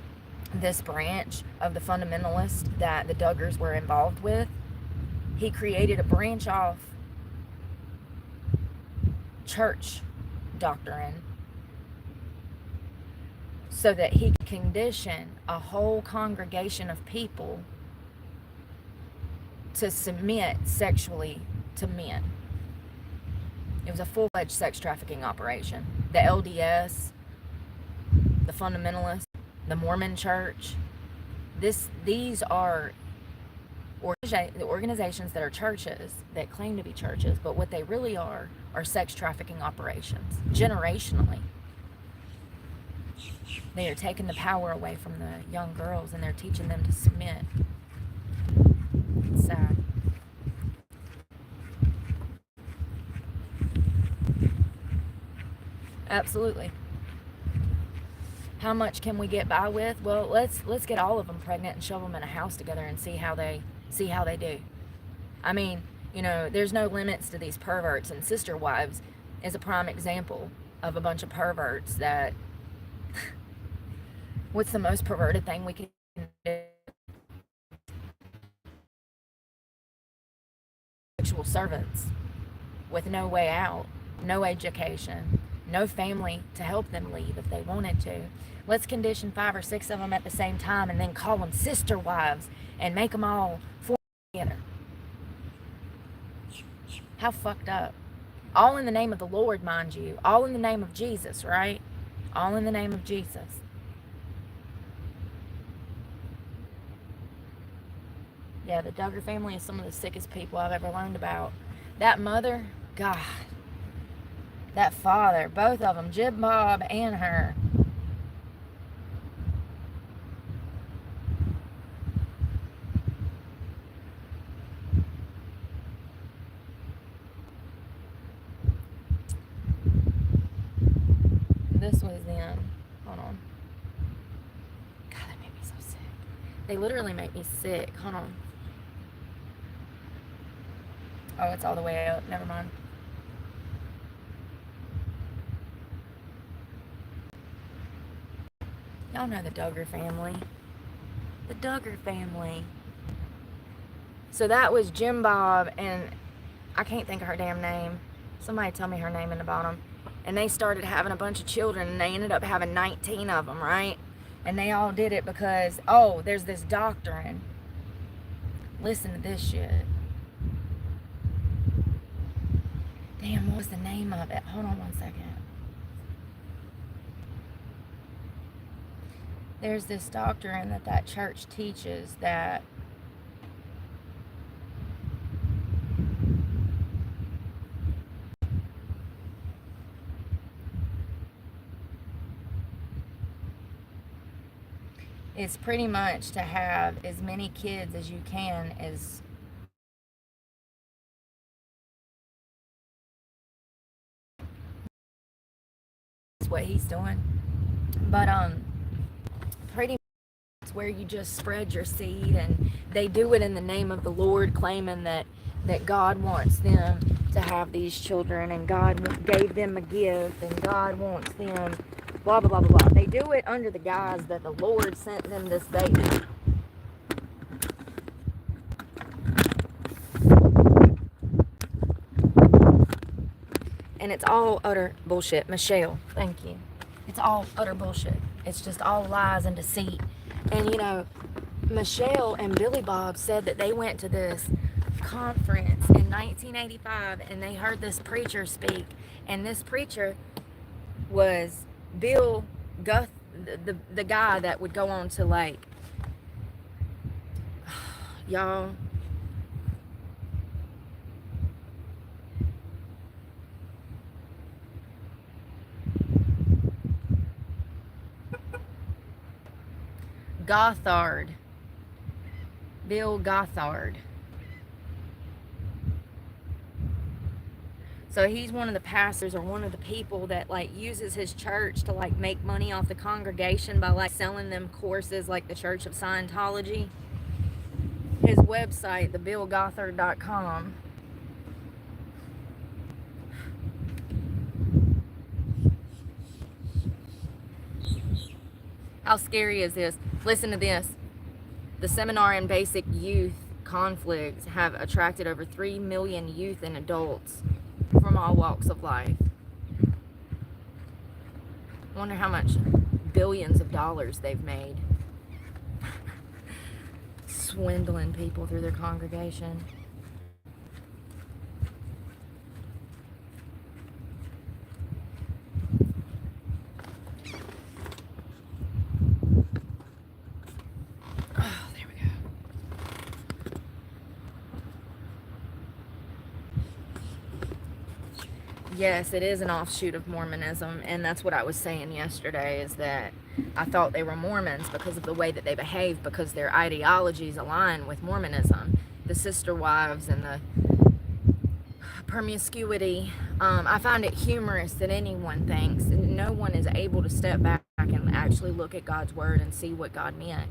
Speaker 1: this branch of the fundamentalists that the Duggars were involved with. He created a branch off church doctrine so that he could condition a whole congregation of people to submit sexually to men. It was a full-fledged sex trafficking operation. The LDS, the fundamentalists, the Mormon church, these are the organizations that are churches, that claim to be churches, but what they really are sex trafficking operations, generationally. They are taking the power away from the young girls, and they're teaching them to submit. It's sad. Absolutely. How much can we get by with? Well, let's get all of them pregnant and shove them in a house together and see how they do. I mean, you know, there's no limits to these perverts, and Sister Wives is a prime example of a bunch of perverts that what's the most perverted thing we can do? Sexual servants with no way out, no education, no family to help them leave if they wanted to. Let's condition 5 or 6 of them at the same time and then call them sister wives and make them all form together. How fucked up. All in the name of the Lord, mind you. All in the name of Jesus, right? All in the name of Jesus. Yeah, the Duggar family is some of the sickest people I've ever learned about. That mother, God. That father, both of them, Jib Bob and her. This was them. Hold on. God, that made me so sick. They literally make me sick. Hold on. Oh, it's all the way up. Never mind. Y'all know the Duggar family. The Duggar family. So that was Jim Bob, and I can't think of her damn name. Somebody tell me her name in the bottom. And they started having a bunch of children, and they ended up having 19 of them, right? And they all did it because, oh, there's this doctrine. Listen to this shit. Damn, what was the name of it? Hold on one second. There's this doctrine that church teaches that it's pretty much to have as many kids as you can as what he's doing. But pretty much it's where you just spread your seed, and they do it in the name of the Lord, claiming that God wants them to have these children, and God gave them a gift, and God wants them blah blah blah blah blah. They do it under the guise that the Lord sent them this baby. And it's all utter bullshit. Michelle, thank you. It's all utter bullshit. It's just all lies and deceit. And you know, Michelle and Billy Bob said that they went to this conference in 1985 and they heard this preacher speak. And this preacher was Bill Guth, the guy that would go on to, like, y'all, Gothard. Bill Gothard. So he's one of the pastors, or one of the people that, like, uses his church to, like, make money off the congregation by, like, selling them courses like the Church of Scientology. His website, thebillgothard.com. How scary is this? Listen to this. The seminar in basic youth conflicts have attracted over 3 million youth and adults from all walks of life. Wonder how much billions of dollars they've made. Swindling people through their congregation. Yes, it is an offshoot of Mormonism, and that's what I was saying yesterday, is that I thought they were Mormons because of the way that they behave, because their ideologies align with Mormonism. The sister wives and the promiscuity. I find it humorous that anyone thinks, and no one is able to step back and actually look at God's word and see what God meant.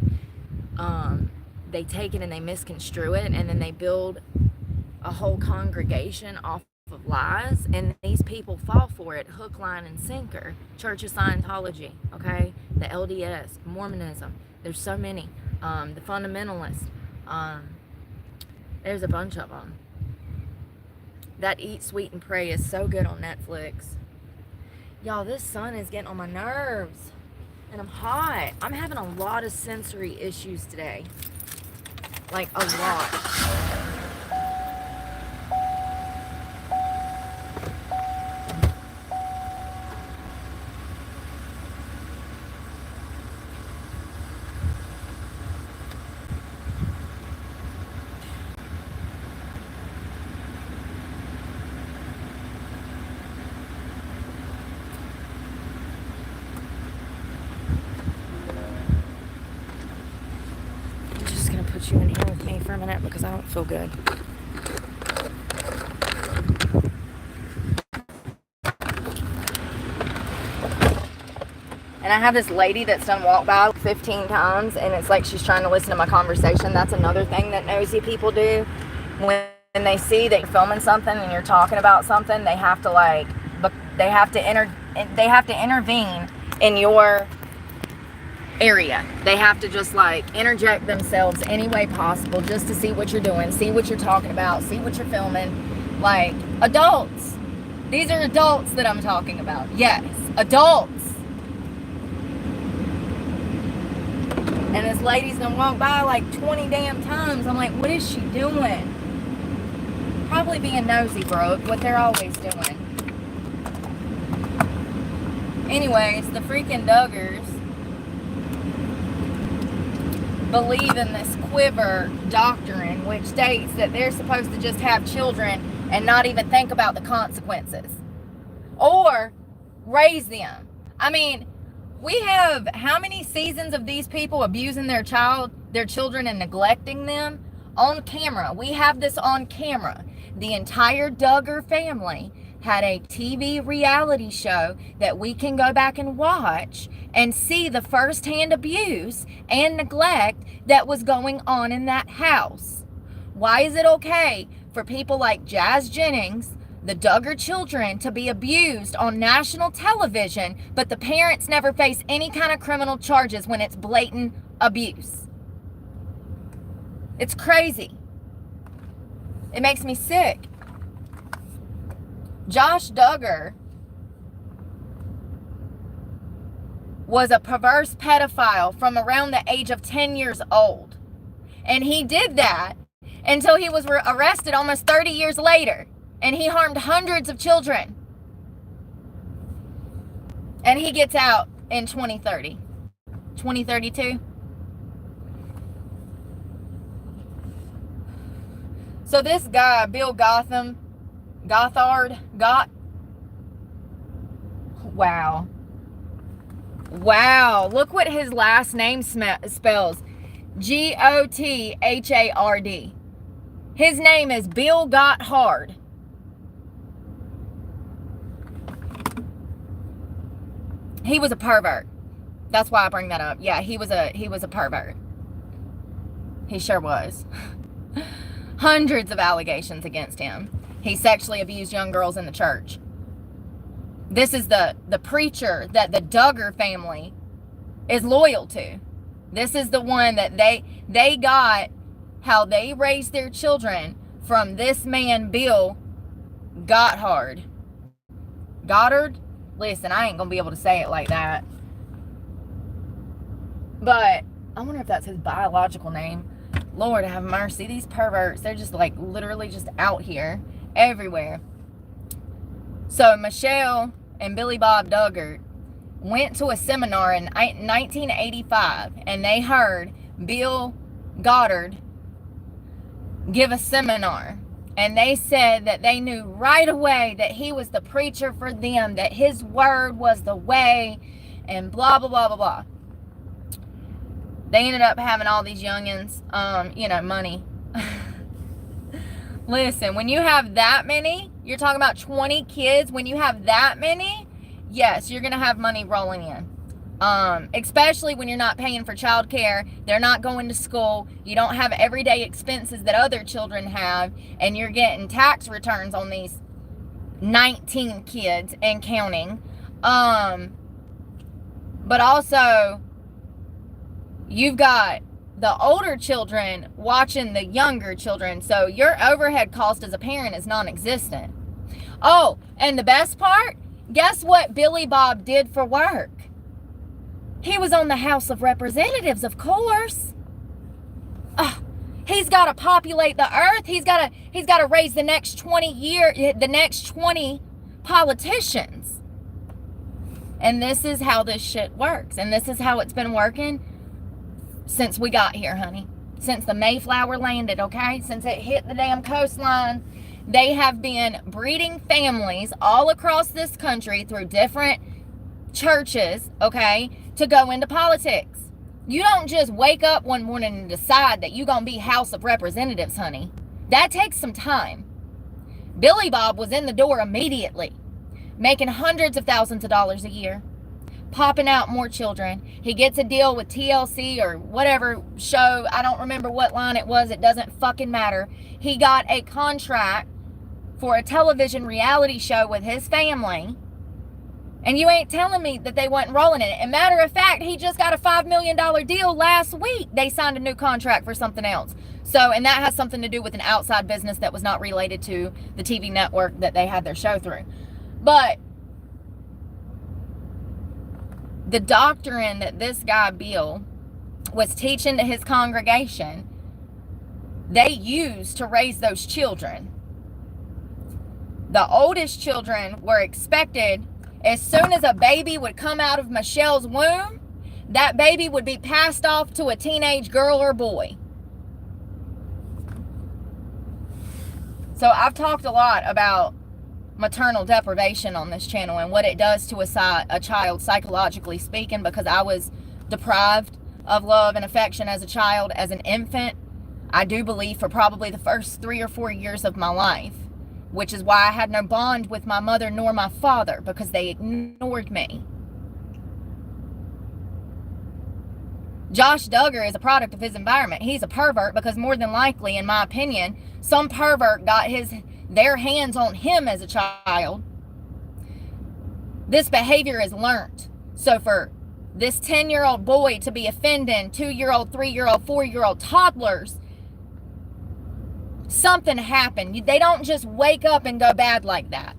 Speaker 1: They take it and they misconstrue it, and then they build a whole congregation off of lies, and these people fall for it hook, line, and sinker. Church of Scientology, okay, the LDS, Mormonism, there's so many, the fundamentalists, there's a bunch of them. That Eat, Sweet, and Pray is so good on Netflix. Y'all, this sun is getting on my nerves, and I'm hot. I'm having a lot of sensory issues today, like a lot. a minute because I don't feel good. And I have this lady that's done walk by 15 times, and it's like she's trying to listen to my conversation. That's another thing that nosy people do. When they see that you're filming something and you're talking about something, they have to intervene in your area. They have to just like interject themselves any way possible just to see what you're doing, see what you're talking about, see what you're filming. Like adults. These are adults that I'm talking about. Yes, adults. And this lady's gonna walk by like 20 damn times. I'm like, what is she doing? Probably being nosy, bro. What they're always doing. Anyways, the freaking Duggars believe in this quiver doctrine, which states that they're supposed to just have children and not even think about the consequences. Or raise them. I mean, we have how many seasons of these people abusing their children and neglecting them on camera? We have this on camera. The entire Duggar family had a TV reality show that we can go back and watch and see the firsthand abuse and neglect that was going on in that house. Why is it okay for people like Jazz Jennings, the Duggar children, to be abused on national television, but the parents never face any kind of criminal charges when it's blatant abuse? It's crazy. It makes me sick. Josh Duggar was a perverse pedophile from around the age of 10 years old. And he did that until he was arrested almost 30 years later. And he harmed hundreds of children. And he gets out in 2030. 2032. So this guy, Bill Gothard, wow. Wow, look what his last name spells. Gothard. His name is Bill Gothard. He was a pervert. That's why I bring that up. Yeah, he was a pervert. He sure was. Hundreds of allegations against him. He sexually abused young girls in the church. This is the preacher that the Duggar family is loyal to. This is the one that they got how they raised their children from this man, Bill Gothard. Goddard? Listen, I ain't gonna be able to say it like that. But I wonder if that's his biological name. Lord have mercy. These perverts, they're just like literally just out here everywhere. So Michelle and Billy Bob Duggar went to a seminar in 1985, and they heard Bill Gothard give a seminar. And they said that they knew right away that he was the preacher for them, that his word was the way, and blah, blah, blah, blah, blah. They ended up having all these youngins, money. Listen, when you have that many, you're talking about 20 kids. When you have that many, yes, you're going to have money rolling in. Especially when you're not paying for childcare, they're not going to school, you don't have everyday expenses that other children have, and you're getting tax returns on these 19 kids and counting. But also, you've got the older children watching the younger children, so your overhead cost as a parent is non-existent. Oh, and the best part, guess what Billy Bob did for work? He was on the House of Representatives, of course. He's got to populate the earth. He's got to raise the next 20 politicians. And this is how this shit works. And this is how it's been working since we got here, honey. Since the Mayflower landed, okay? Since it hit the damn coastline, they have been breeding families all across this country through different churches, okay, to go into politics. You don't just wake up one morning and decide that you're going to be House of Representatives, honey. That takes some time. Billy Bob was in the door immediately, making hundreds of thousands of dollars a year, popping out more children. He gets a deal with TLC or whatever show. I don't remember what line it was. It doesn't fucking matter. He got a contract for a television reality show with his family. And you ain't telling me that they wasn't rolling in it. And matter of fact, he just got a $5 million deal last week. They signed a new contract for something else. So, and that has something to do with an outside business that was not related to the TV network that they had their show through. But the doctrine that this guy, Bill, was teaching to his congregation, they used to raise those children. The oldest children were expected, as soon as a baby would come out of Michelle's womb, that baby would be passed off to a teenage girl or boy. So I've talked a lot about maternal deprivation on this channel and what it does to a child psychologically speaking, because I was deprived of love and affection as a child, as an infant. I do believe for probably the first 3 or 4 years of my life, which is why I had no bond with my mother nor my father, because they ignored me. Josh Duggar is a product of his environment. He's a pervert because more than likely, in my opinion, some pervert got their hands on him as a child. This behavior is learned. So for this 10-year-old boy to be offending 2-year-old, 3-year-old, 4-year-old toddlers, something happened. They don't just wake up and go bad like that.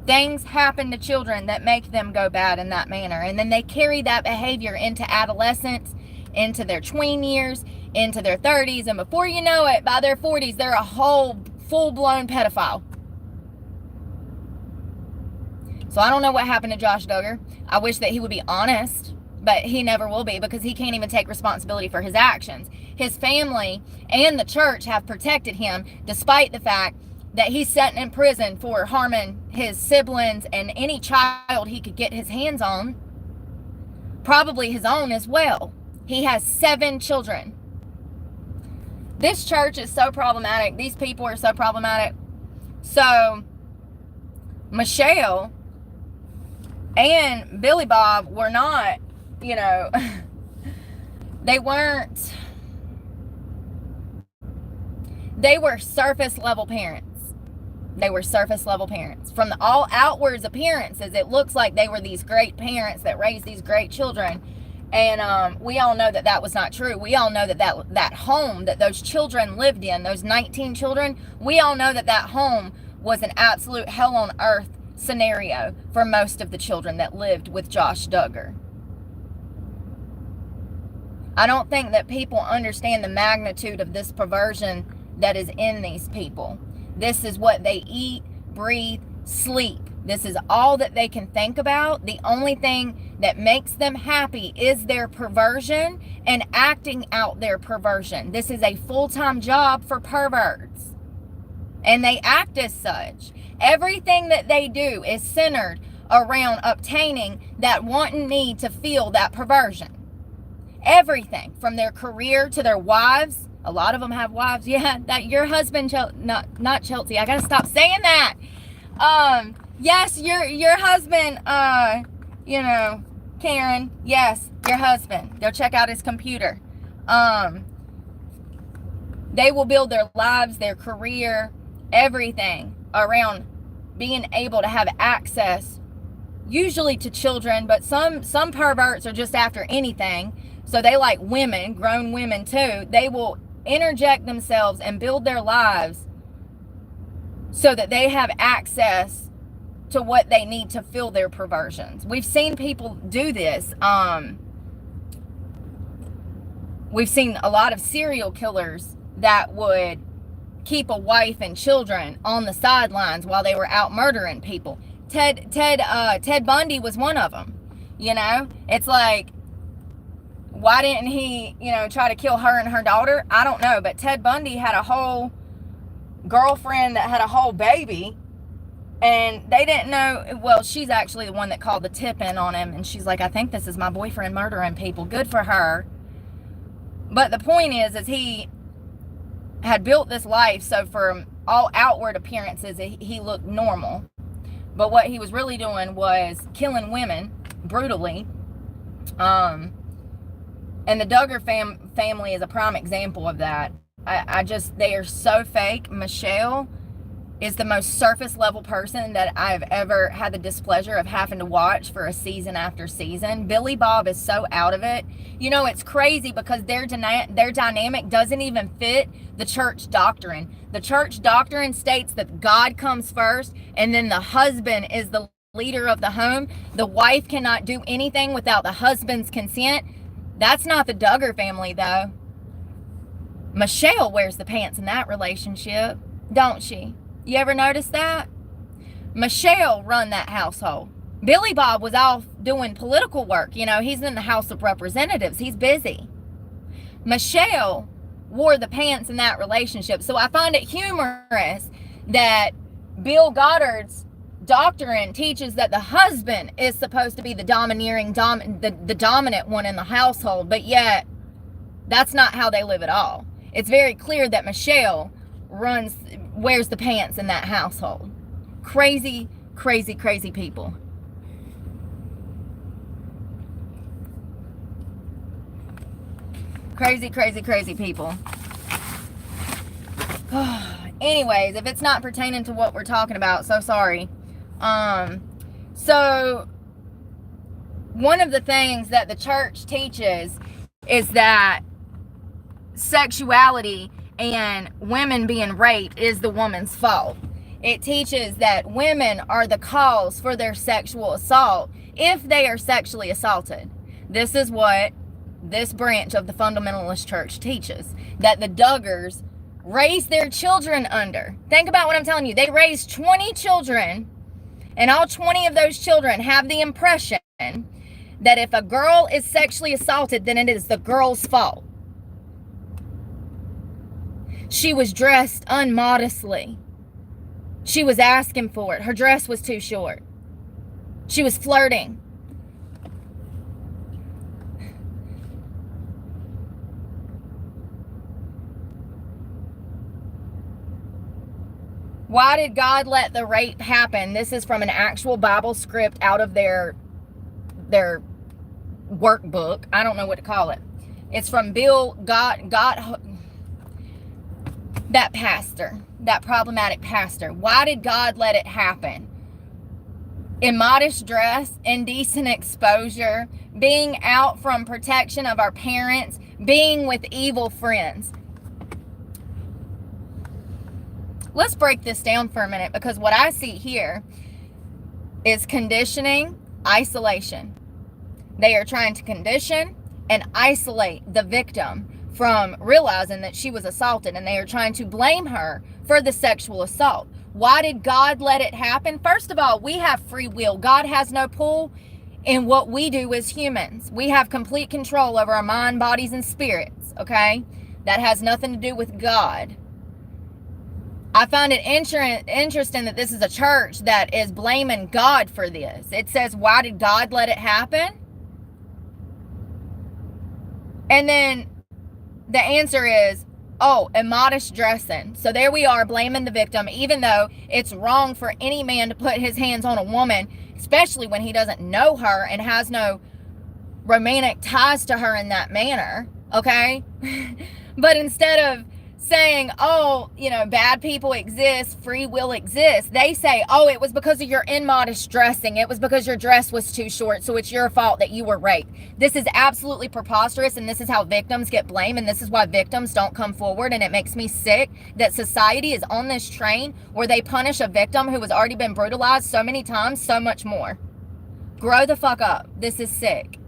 Speaker 1: Things happen to children that make them go bad in that manner. And then they carry that behavior into adolescence, into their tween years, into their 30s. And before you know it, by their 40s, they're a whole full-blown pedophile. So I don't know what happened to Josh Duggar. I wish that he would be honest, but he never will be, because he can't even take responsibility for his actions. His family and the church have protected him, despite the fact that he's sitting in prison for harming his siblings and any child he could get his hands on, probably his own as well. He has 7 children. This church is so problematic. These people are so problematic. So Michelle and Billy Bob were not, they were surface level parents. They were surface level parents. From the all outwards appearances, it looks like they were these great parents that raised these great children. And we all know that that was not true. We all know that home that those children lived in, those 19 children, we all know that home was an absolute hell on earth scenario for most of the children that lived with Josh Duggar. I don't think that people understand the magnitude of this perversion that is in these people. This is what they eat, breathe, sleep. This is all that they can think about. The only thing that makes them happy is their perversion and acting out their perversion. This is a full-time job for perverts. And they act as such. Everything that they do is centered around obtaining that wanting need to feel that perversion. Everything, from their career to their wives. A lot of them have wives. Yeah, that your husband, not Chelsea. I gotta stop saying that. Yes, your husband, Karen. Yes, your husband. Go check out his computer. They will build their lives, their career, everything around being able to have access, usually to children, but some perverts are just after anything. So they like women, grown women too. They will interject themselves and build their lives so that they have access to what they need to fill their perversions. We've seen people do this. We've seen a lot of serial killers that would keep a wife and children on the sidelines while they were out murdering people. Ted Bundy was one of them. It's like, why didn't he, try to kill her and her daughter? I don't know. But Ted Bundy had a whole girlfriend that had a whole baby And they didn't know, well, she's actually the one that called the tip in on him. And she's like, I think this is my boyfriend murdering people. Good for her. But the point is he had built this life, so from all outward appearances, he looked normal. But what he was really doing was killing women brutally. And the Duggar family is a prime example of that. They are so fake. Michelle is the most surface level person that I've ever had the displeasure of having to watch for a season after season. Billy Bob is so out of it. You know, it's crazy because their dynamic doesn't even fit the church doctrine. The church doctrine states that God comes first and then the husband is the leader of the home. The wife cannot do anything without the husband's consent. That's not the Duggar family, though. Michelle wears the pants in that relationship, don't she? You ever notice that? Michelle run that household. Billy Bob was off doing political work. You know, he's in the House of Representatives. He's busy. Michelle wore the pants in that relationship. So I find it humorous that Bill Goddard's doctrine teaches that the husband is supposed to be the the dominant one in the household, but yet that's not how they live at all. It's very clear that Michelle wears the pants in that household. Crazy, crazy, crazy people. Crazy, crazy, crazy people. Anyways, if it's not pertaining to what we're talking about, so sorry. So one of the things that the church teaches is that sexuality and women being raped is the woman's fault. It teaches that women are the cause for their sexual assault if they are sexually assaulted. This is what this branch of the fundamentalist church teaches, that the Duggars raise their children under. Think about what I'm telling you. They raised 20 children, and all 20 of those children have the impression that if a girl is sexually assaulted, then it is the girl's fault. She was dressed unmodestly. She was asking for it. Her dress was too short. She was flirting. Why did God let the rape happen? This is from an actual Bible script out of their workbook. I don't know what to call it. It's from Bill that pastor, that problematic pastor. Why did God let it happen? Immodest dress, indecent exposure, being out from protection of our parents, being with evil friends. Let's break this down for a minute, because what I see here is conditioning, isolation. They are trying to condition and isolate the victim from realizing that she was assaulted, and they are trying to blame her for the sexual assault. Why did God let it happen? First of all, we have free will. God has no pull in what we do as humans. We have complete control over our mind, bodies, and spirits, okay? That has nothing to do with God. I find it interesting that this is a church that is blaming God for this. It says, why did God let it happen? And then the answer is, oh, immodest dressing. So there we are blaming the victim, even though it's wrong for any man to put his hands on a woman, especially when he doesn't know her and has no romantic ties to her in that manner, okay? But instead of saying, oh, you know, bad people exist, free will exists, they say, oh, it was because of your immodest dressing. It was because your dress was too short, so it's your fault that you were raped. This is absolutely preposterous, and this is how victims get blamed, and this is why victims don't come forward, and it makes me sick that society is on this train where they punish a victim who has already been brutalized so many times, so much more. Grow the fuck up. This is sick.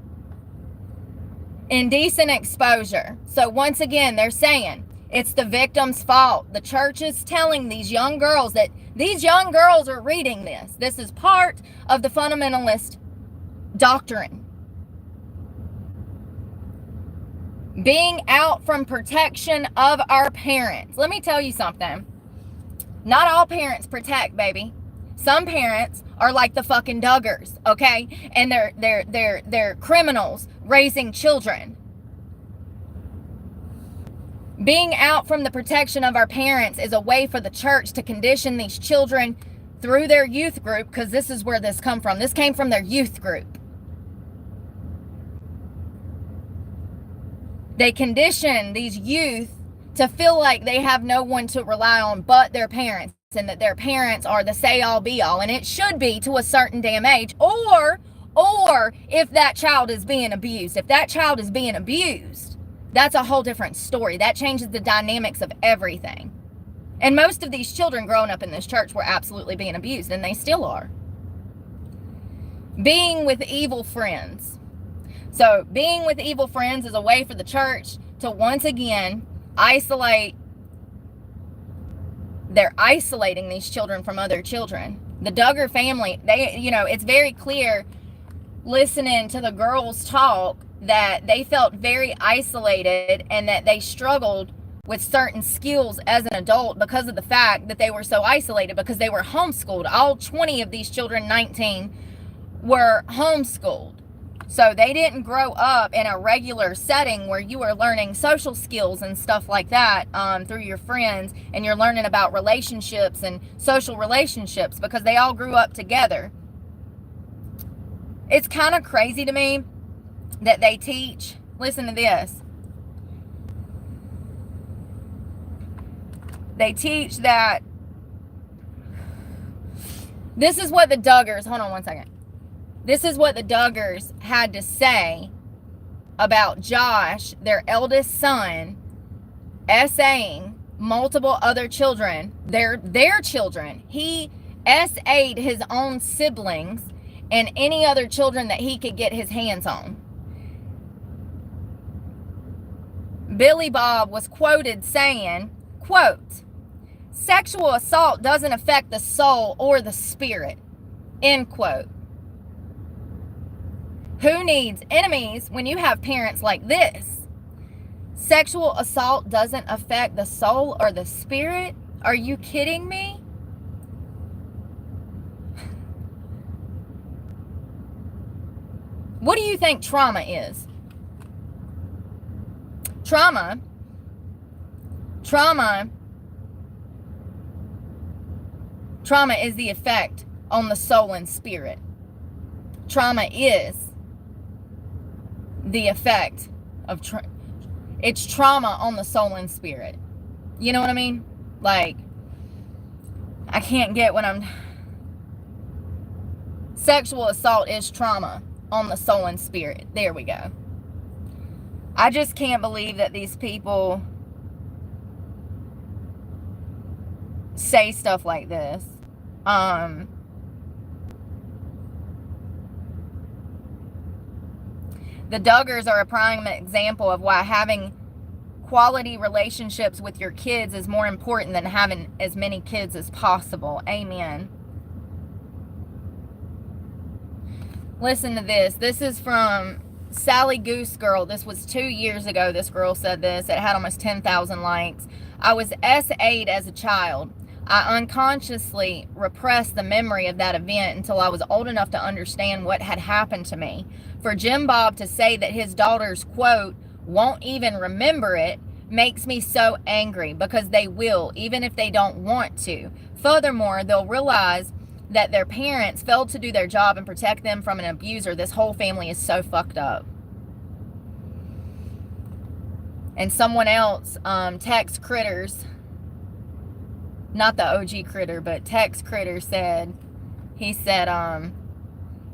Speaker 1: Indecent exposure. So once again, they're saying, it's the victim's fault. The church is telling these young girls that these young girls are reading this. This is part of the fundamentalist doctrine. Being out from protection of our parents. Let me tell you something. Not all parents protect, baby. Some parents are like the fucking Duggars, okay? And they're criminals raising children. Being out from the protection of our parents is a way for the church to condition these children through their youth group, because this is where this come from. This came from their youth group. They condition these youth to feel like they have no one to rely on but their parents, and that their parents are the say-all be-all, and it should be to a certain damn age. Or if that child is being abused. If that child is being abused, that's a whole different story. That changes the dynamics of everything. And most of these children growing up in this church were absolutely being abused, and they still are. Being with evil friends. So being with evil friends is a way for the church to once again isolate. They're isolating these children from other children. The Duggar family, it's very clear listening to the girls talk that they felt very isolated and that they struggled with certain skills as an adult because of the fact that they were so isolated, because they were homeschooled. All 20 of these children, 19, were homeschooled. So they didn't grow up in a regular setting where you are learning social skills and stuff like that through your friends, and you're learning about relationships and social relationships, because they all grew up together. It's kind of crazy to me that they teach, listen to this, they teach that, this is what the Duggars, hold on one second. This is what the Duggars had to say about Josh, their eldest son, essaying multiple other children, their children. He essayed his own siblings and any other children that he could get his hands on. Billy Bob was quoted saying, quote, "Sexual assault doesn't affect the soul or the spirit," end quote. Who needs enemies when you have parents like this? Sexual assault doesn't affect the soul or the spirit? Are you kidding me? What do you think trauma is? Trauma is the effect on the soul and spirit. Trauma is the effect of it's trauma on the soul and spirit. You know what I mean? Like, I can't get what I'm... Sexual assault is trauma on the soul and spirit. There we go. I just can't believe that these people say stuff like this. The Duggars are a prime example of why having quality relationships with your kids is more important than having as many kids as possible. Amen. Listen to this. This is from Sally Goose Girl. This was 2 years ago. This girl said this. It had almost 10,000 likes. "I was S8 as a child. I unconsciously repressed the memory of that event until I was old enough to understand what had happened to me. For Jim Bob to say that his daughters, quote, won't even remember it, makes me so angry, because they will, even if they don't want to. Furthermore, they'll realize that their parents failed to do their job and protect them from an abuser. This whole family is so fucked up." And someone else, Tex Critters, not the OG Critter, but Tex Critter said,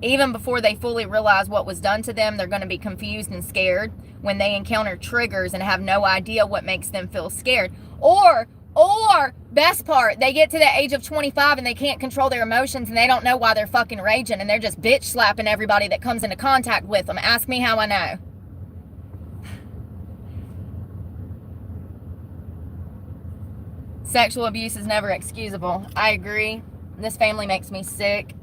Speaker 1: even before they fully realize what was done to them, they're going to be confused and scared when they encounter triggers and have no idea what makes them feel scared. Or, best part, they get to the age of 25 and they can't control their emotions, and they don't know why they're fucking raging, and they're just bitch slapping everybody that comes into contact with them. Ask me how I know. Sexual abuse is never excusable. I agree. This family makes me sick.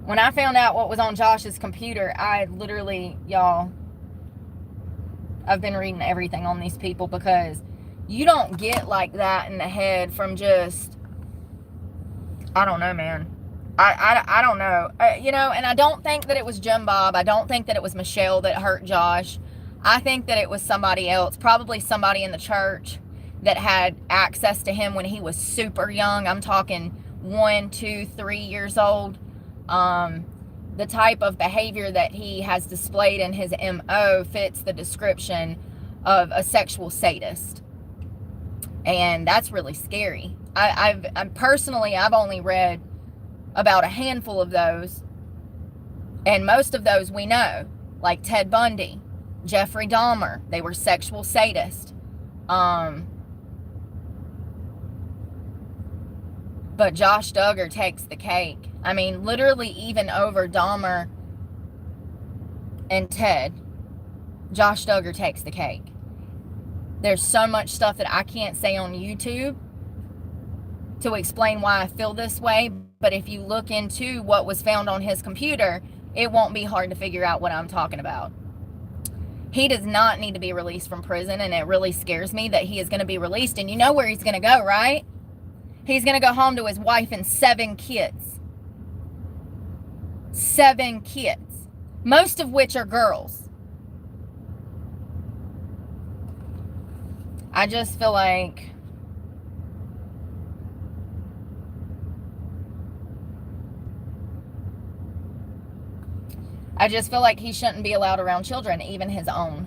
Speaker 1: When I found out what was on Josh's computer, I literally, y'all, I've been reading everything on these people, because you don't get like that in the head from just I don't know, man. I don't know. You know, and I don't think that it was Jim Bob. I don't think that it was Michelle that hurt Josh. I think that it was somebody else, probably somebody in the church that had access to him when he was super young. I'm talking 1, 2, 3 years old. The type of behavior that he has displayed in his MO fits the description of a sexual sadist. And that's really scary. I've only read about a handful of those, and most of those we know, like Ted Bundy, Jeffrey Dahmer. They were sexual sadists. But Josh Duggar takes the cake. I mean, literally, even over Dahmer and Ted, Josh Duggar takes the cake. There's so much stuff that I can't say on YouTube to explain why I feel this way, but if you look into what was found on his computer, it won't be hard to figure out what I'm talking about. He does not need to be released from prison, and it really scares me that he is going to be released. And you know where he's going to go, right? He's going to go home to his wife and 7 kids. 7 kids. Most of which are girls. I just feel like he shouldn't be allowed around children, even his own.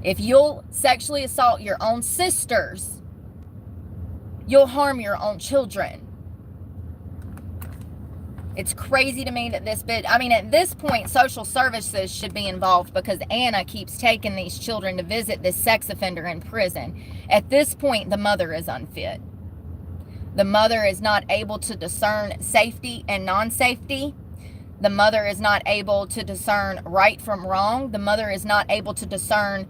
Speaker 1: If you'll sexually assault your own sisters, you'll harm your own children. It's crazy to me that at this point, social services should be involved, because Anna keeps taking these children to visit this sex offender in prison. At this point, the mother is unfit. The mother is not able to discern safety and non-safety. The mother is not able to discern right from wrong. The mother is not able to discern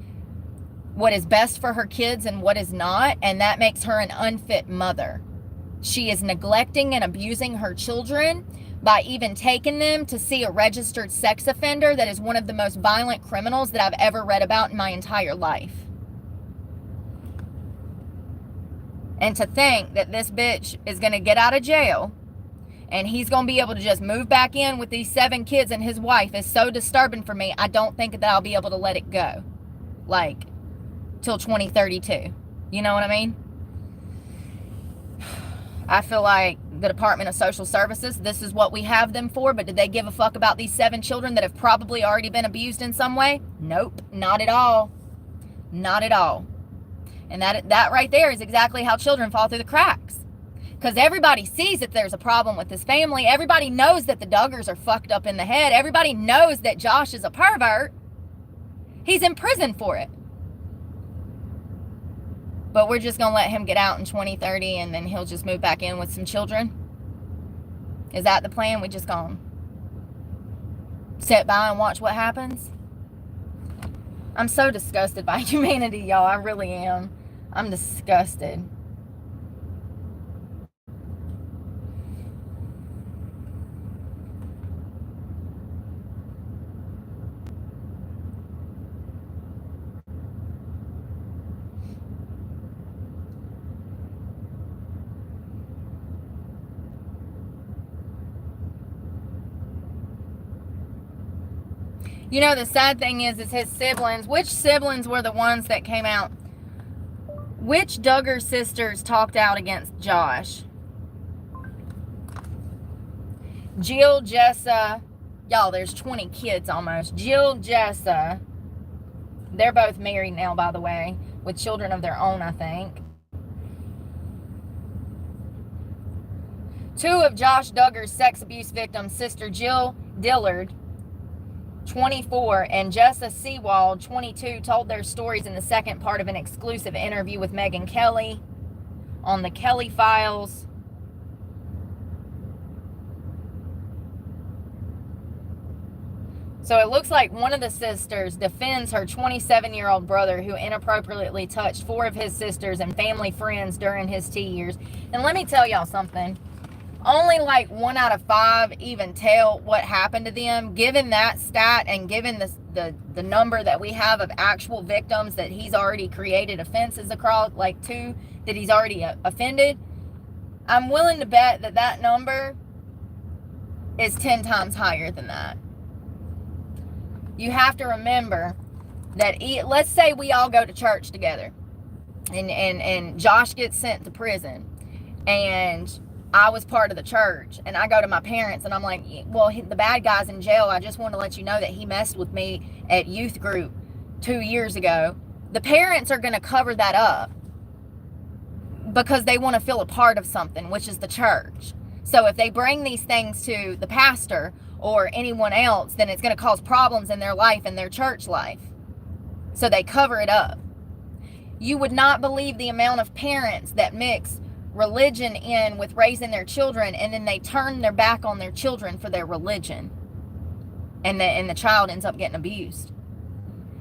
Speaker 1: what is best for her kids and what is not, and that makes her an unfit mother. She is neglecting and abusing her children by even taking them to see a registered sex offender that is one of the most violent criminals that I've ever read about in my entire life. And to think that this bitch is going to get out of jail and he's going to be able to just move back in with these 7 kids and his wife is so disturbing for me. I don't think that I'll be able to let it go. Like, till 2032. You know what I mean? I feel like the Department of Social Services, this is what we have them for, but did they give a fuck about these 7 children that have probably already been abused in some way? Nope, not at all. Not at all. And that right there is exactly how children fall through the cracks. Because everybody sees that there's a problem with this family. Everybody knows that the Duggars are fucked up in the head. Everybody knows that Josh is a pervert. He's in prison for it. But we're just going to let him get out in 2030 and then he'll just move back in with some children? Is that the plan? We just going to sit by and watch what happens? I'm so disgusted by humanity, y'all. I really am. I'm disgusted. You know, the sad thing is his siblings. Which siblings were the ones that came out? Which Duggar sisters talked out against Josh? Jill, Jessa. Y'all, there's 20 kids almost. Jill, Jessa. They're both married now, by the way, with children of their own, I think. 2 of Josh Duggar's sex abuse victims, sister Jill Dillard, 24, and Jessa Seawald, 22, told their stories in the second part of an exclusive interview with Megyn Kelly on the Kelly Files. So it looks like one of the sisters defends her 27-year-old brother who inappropriately touched 4 of his sisters and family friends during his teen years. And let me tell y'all something. Only like 1 out of 5 even tell what happened to them. Given that stat and given the number that we have of actual victims that he's already created offenses across, like 2 that he's already offended, I'm willing to bet that that number is 10 times higher than that. You have to remember that, let's say we all go to church together, and Josh gets sent to prison, and I was part of the church, and I go to my parents and I'm like, well, the bad guy's in jail. I just want to let you know that he messed with me at youth group 2 years ago. The parents are going to cover that up because they want to feel a part of something, which is the church. So if they bring these things to the pastor or anyone else, then it's going to cause problems in their life and their church life. So they cover it up. You would not believe the amount of parents that mix religion in with raising their children, and then they turn their back on their children for their religion, and the child ends up getting abused,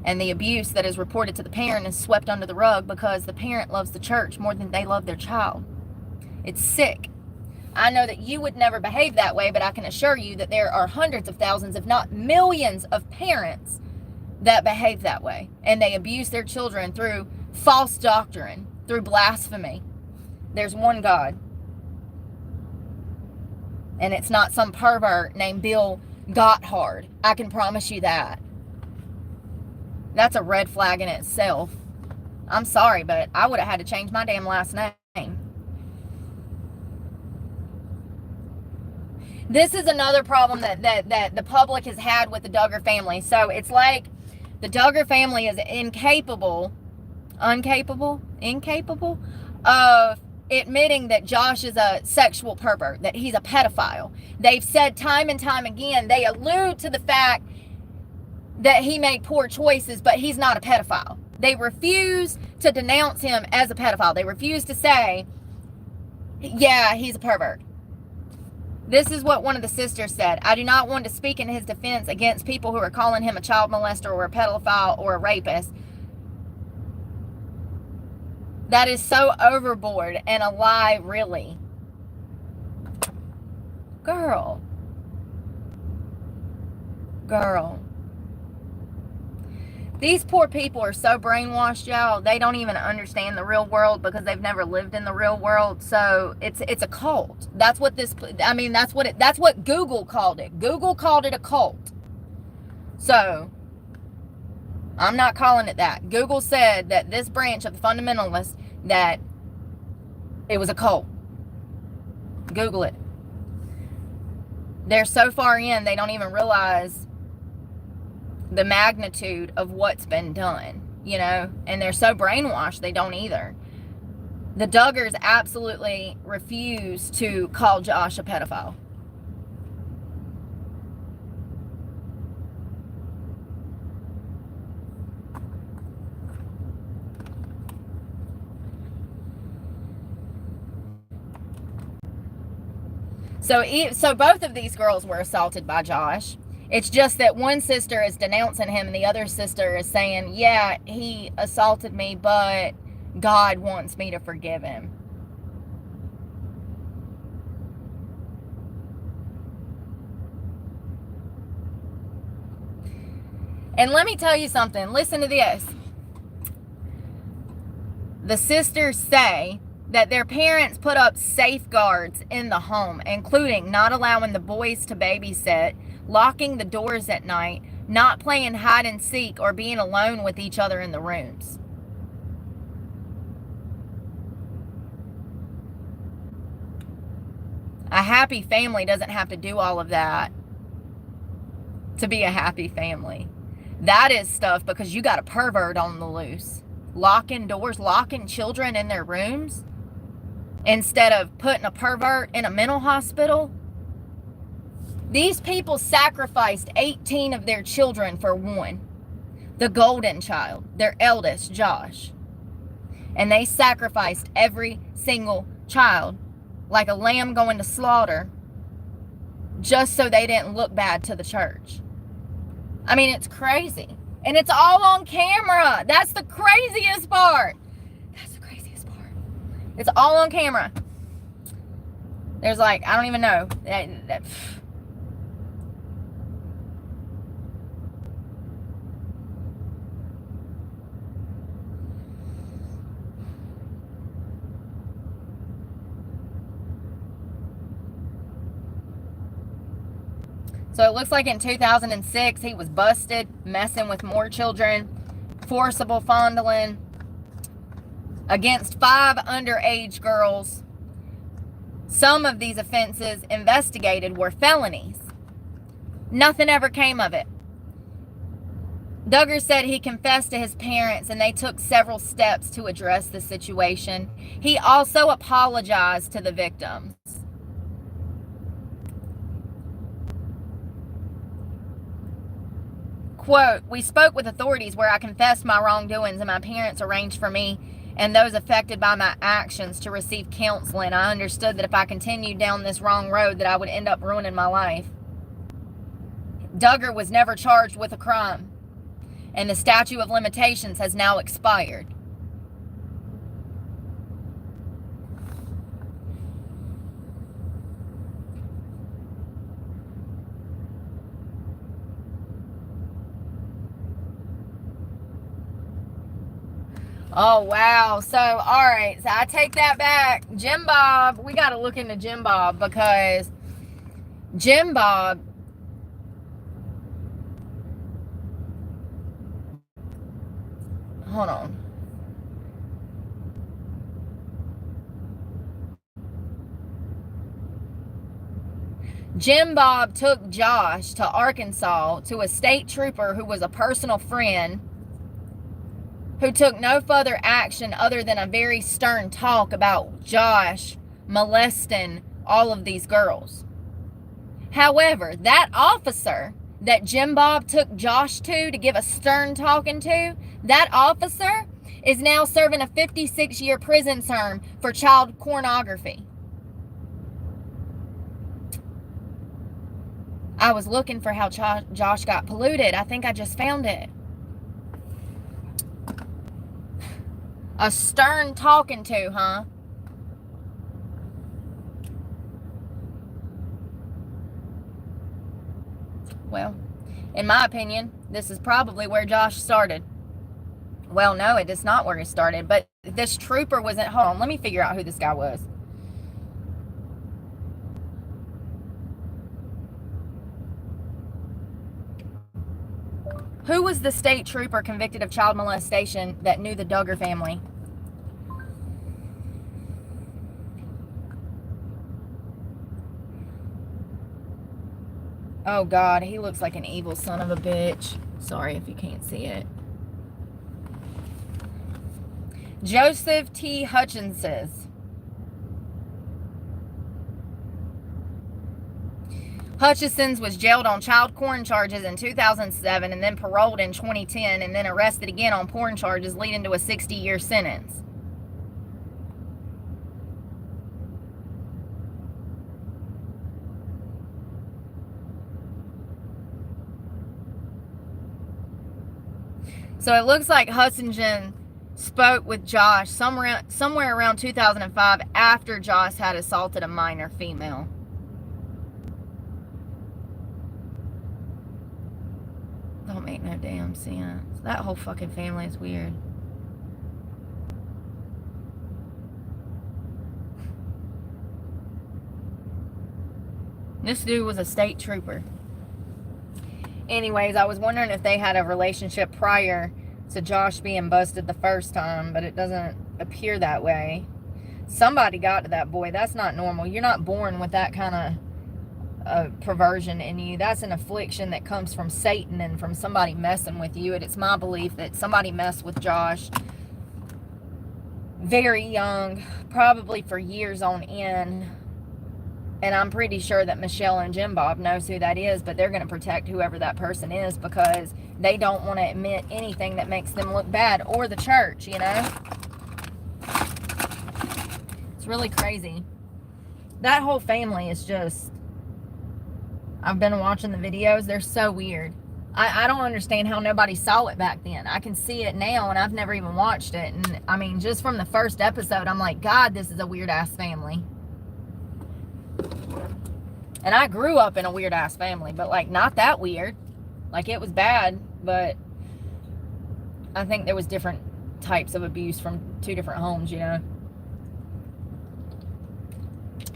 Speaker 1: and the abuse that is reported to the parent is swept under the rug because the parent loves the church more than they love their child. It's sick. I know that you would never behave that way, but I can assure you that there are hundreds of thousands, if not millions, of parents that behave that way, and they abuse their children through false doctrine, through blasphemy. There's one God, and it's not some pervert named Bill Gotthard. I can promise you that. That's a red flag in itself. I'm sorry, but I would have had to change my damn last name. This is another problem that the public has had with the Duggar family. So it's like the Duggar family is incapable of admitting that Josh is a sexual pervert, that he's a pedophile. They've said time and time again, they allude to the fact that he made poor choices, but he's not a pedophile. They refuse to denounce him as a pedophile. They refuse to say, yeah, he's a pervert. This is what one of the sisters said. I do not want to speak in his defense against people who are calling him a child molester or a pedophile or a rapist. That is so overboard and a lie, really. Girl. These poor people are so brainwashed, y'all. They don't even understand the real world because they've never lived in the real world. So it's a cult. That's what that's what Google called it. Google called it a cult. So I'm not calling it that. Google said that this branch of the fundamentalists, that it was a cult. Google it. They're so far in, they don't even realize the magnitude of what's been done, and they're so brainwashed, they don't either. The Duggars absolutely refuse to call Josh a pedophile. So both of these girls were assaulted by Josh. It's just that one sister is denouncing him and the other sister is saying, yeah, he assaulted me, but God wants me to forgive him. And let me tell you something. Listen to this. The sisters say that their parents put up safeguards in the home, including not allowing the boys to babysit, locking the doors at night, not playing hide and seek, or being alone with each other in the rooms. A happy family doesn't have to do all of that to be a happy family. That is stuff because you got a pervert on the loose. Locking doors, locking children in their rooms instead of putting a pervert in a mental hospital. These people sacrificed 18 of their children for one. The golden child, their eldest, Josh. And they sacrificed every single child like a lamb going to slaughter just so they didn't look bad to the church. I mean, it's crazy. And it's all on camera. That's the craziest part. It's all on camera. There's like, I don't even know. So it looks like in 2006, he was busted messing with more children, forcible fondling against 5 underage girls. Some of these offenses investigated were felonies. Nothing ever came of it. Duggar said he confessed to his parents and they took several steps to address the situation. He also apologized to the victims. Quote, "We spoke with authorities where I confessed my wrongdoings and my parents arranged for me and those affected by my actions to receive counseling. I understood that if I continued down this wrong road that I would end up ruining my life." Duggar was never charged with a crime, and the statute of limitations has now expired. Oh, wow. So, all right. So, I take that back. Jim Bob, we got to look into Jim Bob, because Jim Bob, hold on. Jim Bob took Josh to Arkansas to a state trooper who was a personal friend, who took no further action other than a very stern talk about Josh molesting all of these girls. However, that officer that Jim Bob took Josh to give a stern talking to, that officer is now serving a 56-year prison term for child pornography. I was looking for how Josh got polluted. I think I just found it. A stern talking to, huh? Well, in my opinion, this is probably where Josh started. Well, no, it is not where he started, but this trooper was at home. Let me figure out who this guy was. Who was the state trooper convicted of child molestation that knew the Duggar family? Oh, God, he looks like an evil son of a bitch. Sorry if you can't see it. Joseph T. Hutchinson. Hutchinson was jailed on child porn charges in 2007 and then paroled in 2010 and then arrested again on porn charges, leading to a 60-year sentence. So it looks like Hutchinson spoke with Josh somewhere around 2005 after Josh had assaulted a minor female. Don't make no damn sense. That whole fucking family is weird. This dude was a state trooper. Anyways, I was wondering if they had a relationship prior to Josh being busted the first time, but it doesn't appear that way. Somebody got to that boy. That's not normal. You're not born with that kind of perversion in you. That's an affliction that comes from Satan and from somebody messing with you. And it's my belief that somebody messed with Josh very young, probably for years on end. And I'm pretty sure that Michelle and Jim Bob knows who that is, but they're going to protect whoever that person is because they don't want to admit anything that makes them look bad, or the church, you know? It's really crazy. That whole family is just... I've been watching the videos. They're so weird. I don't understand how nobody saw it back then. I can see it now, and I've never even watched it. And, I mean, just from the first episode, I'm like, God, this is a weird-ass family. And I grew up in a weird-ass family, but, like, not that weird. Like, it was bad, but I think there was different types of abuse from 2 different homes, you know.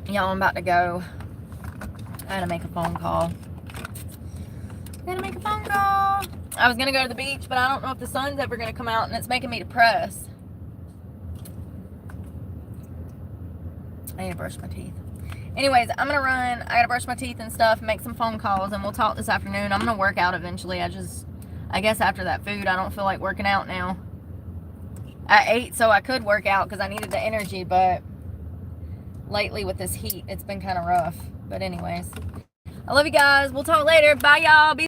Speaker 1: Y'all, I'm about to go. I had to make a phone call. Gonna make a phone call. I was gonna go to the beach, but I don't know if the sun's ever gonna come out, and it's making me depressed. I need to brush my teeth. Anyways, I'm gonna run. I gotta brush my teeth and stuff, make some phone calls, and we'll talk this afternoon. I'm gonna work out eventually. I guess after that food, I don't feel like working out now. I ate so I could work out because I needed the energy, but lately with this heat, it's been kind of rough. But anyways, I love you guys. We'll talk later. Bye, y'all. Be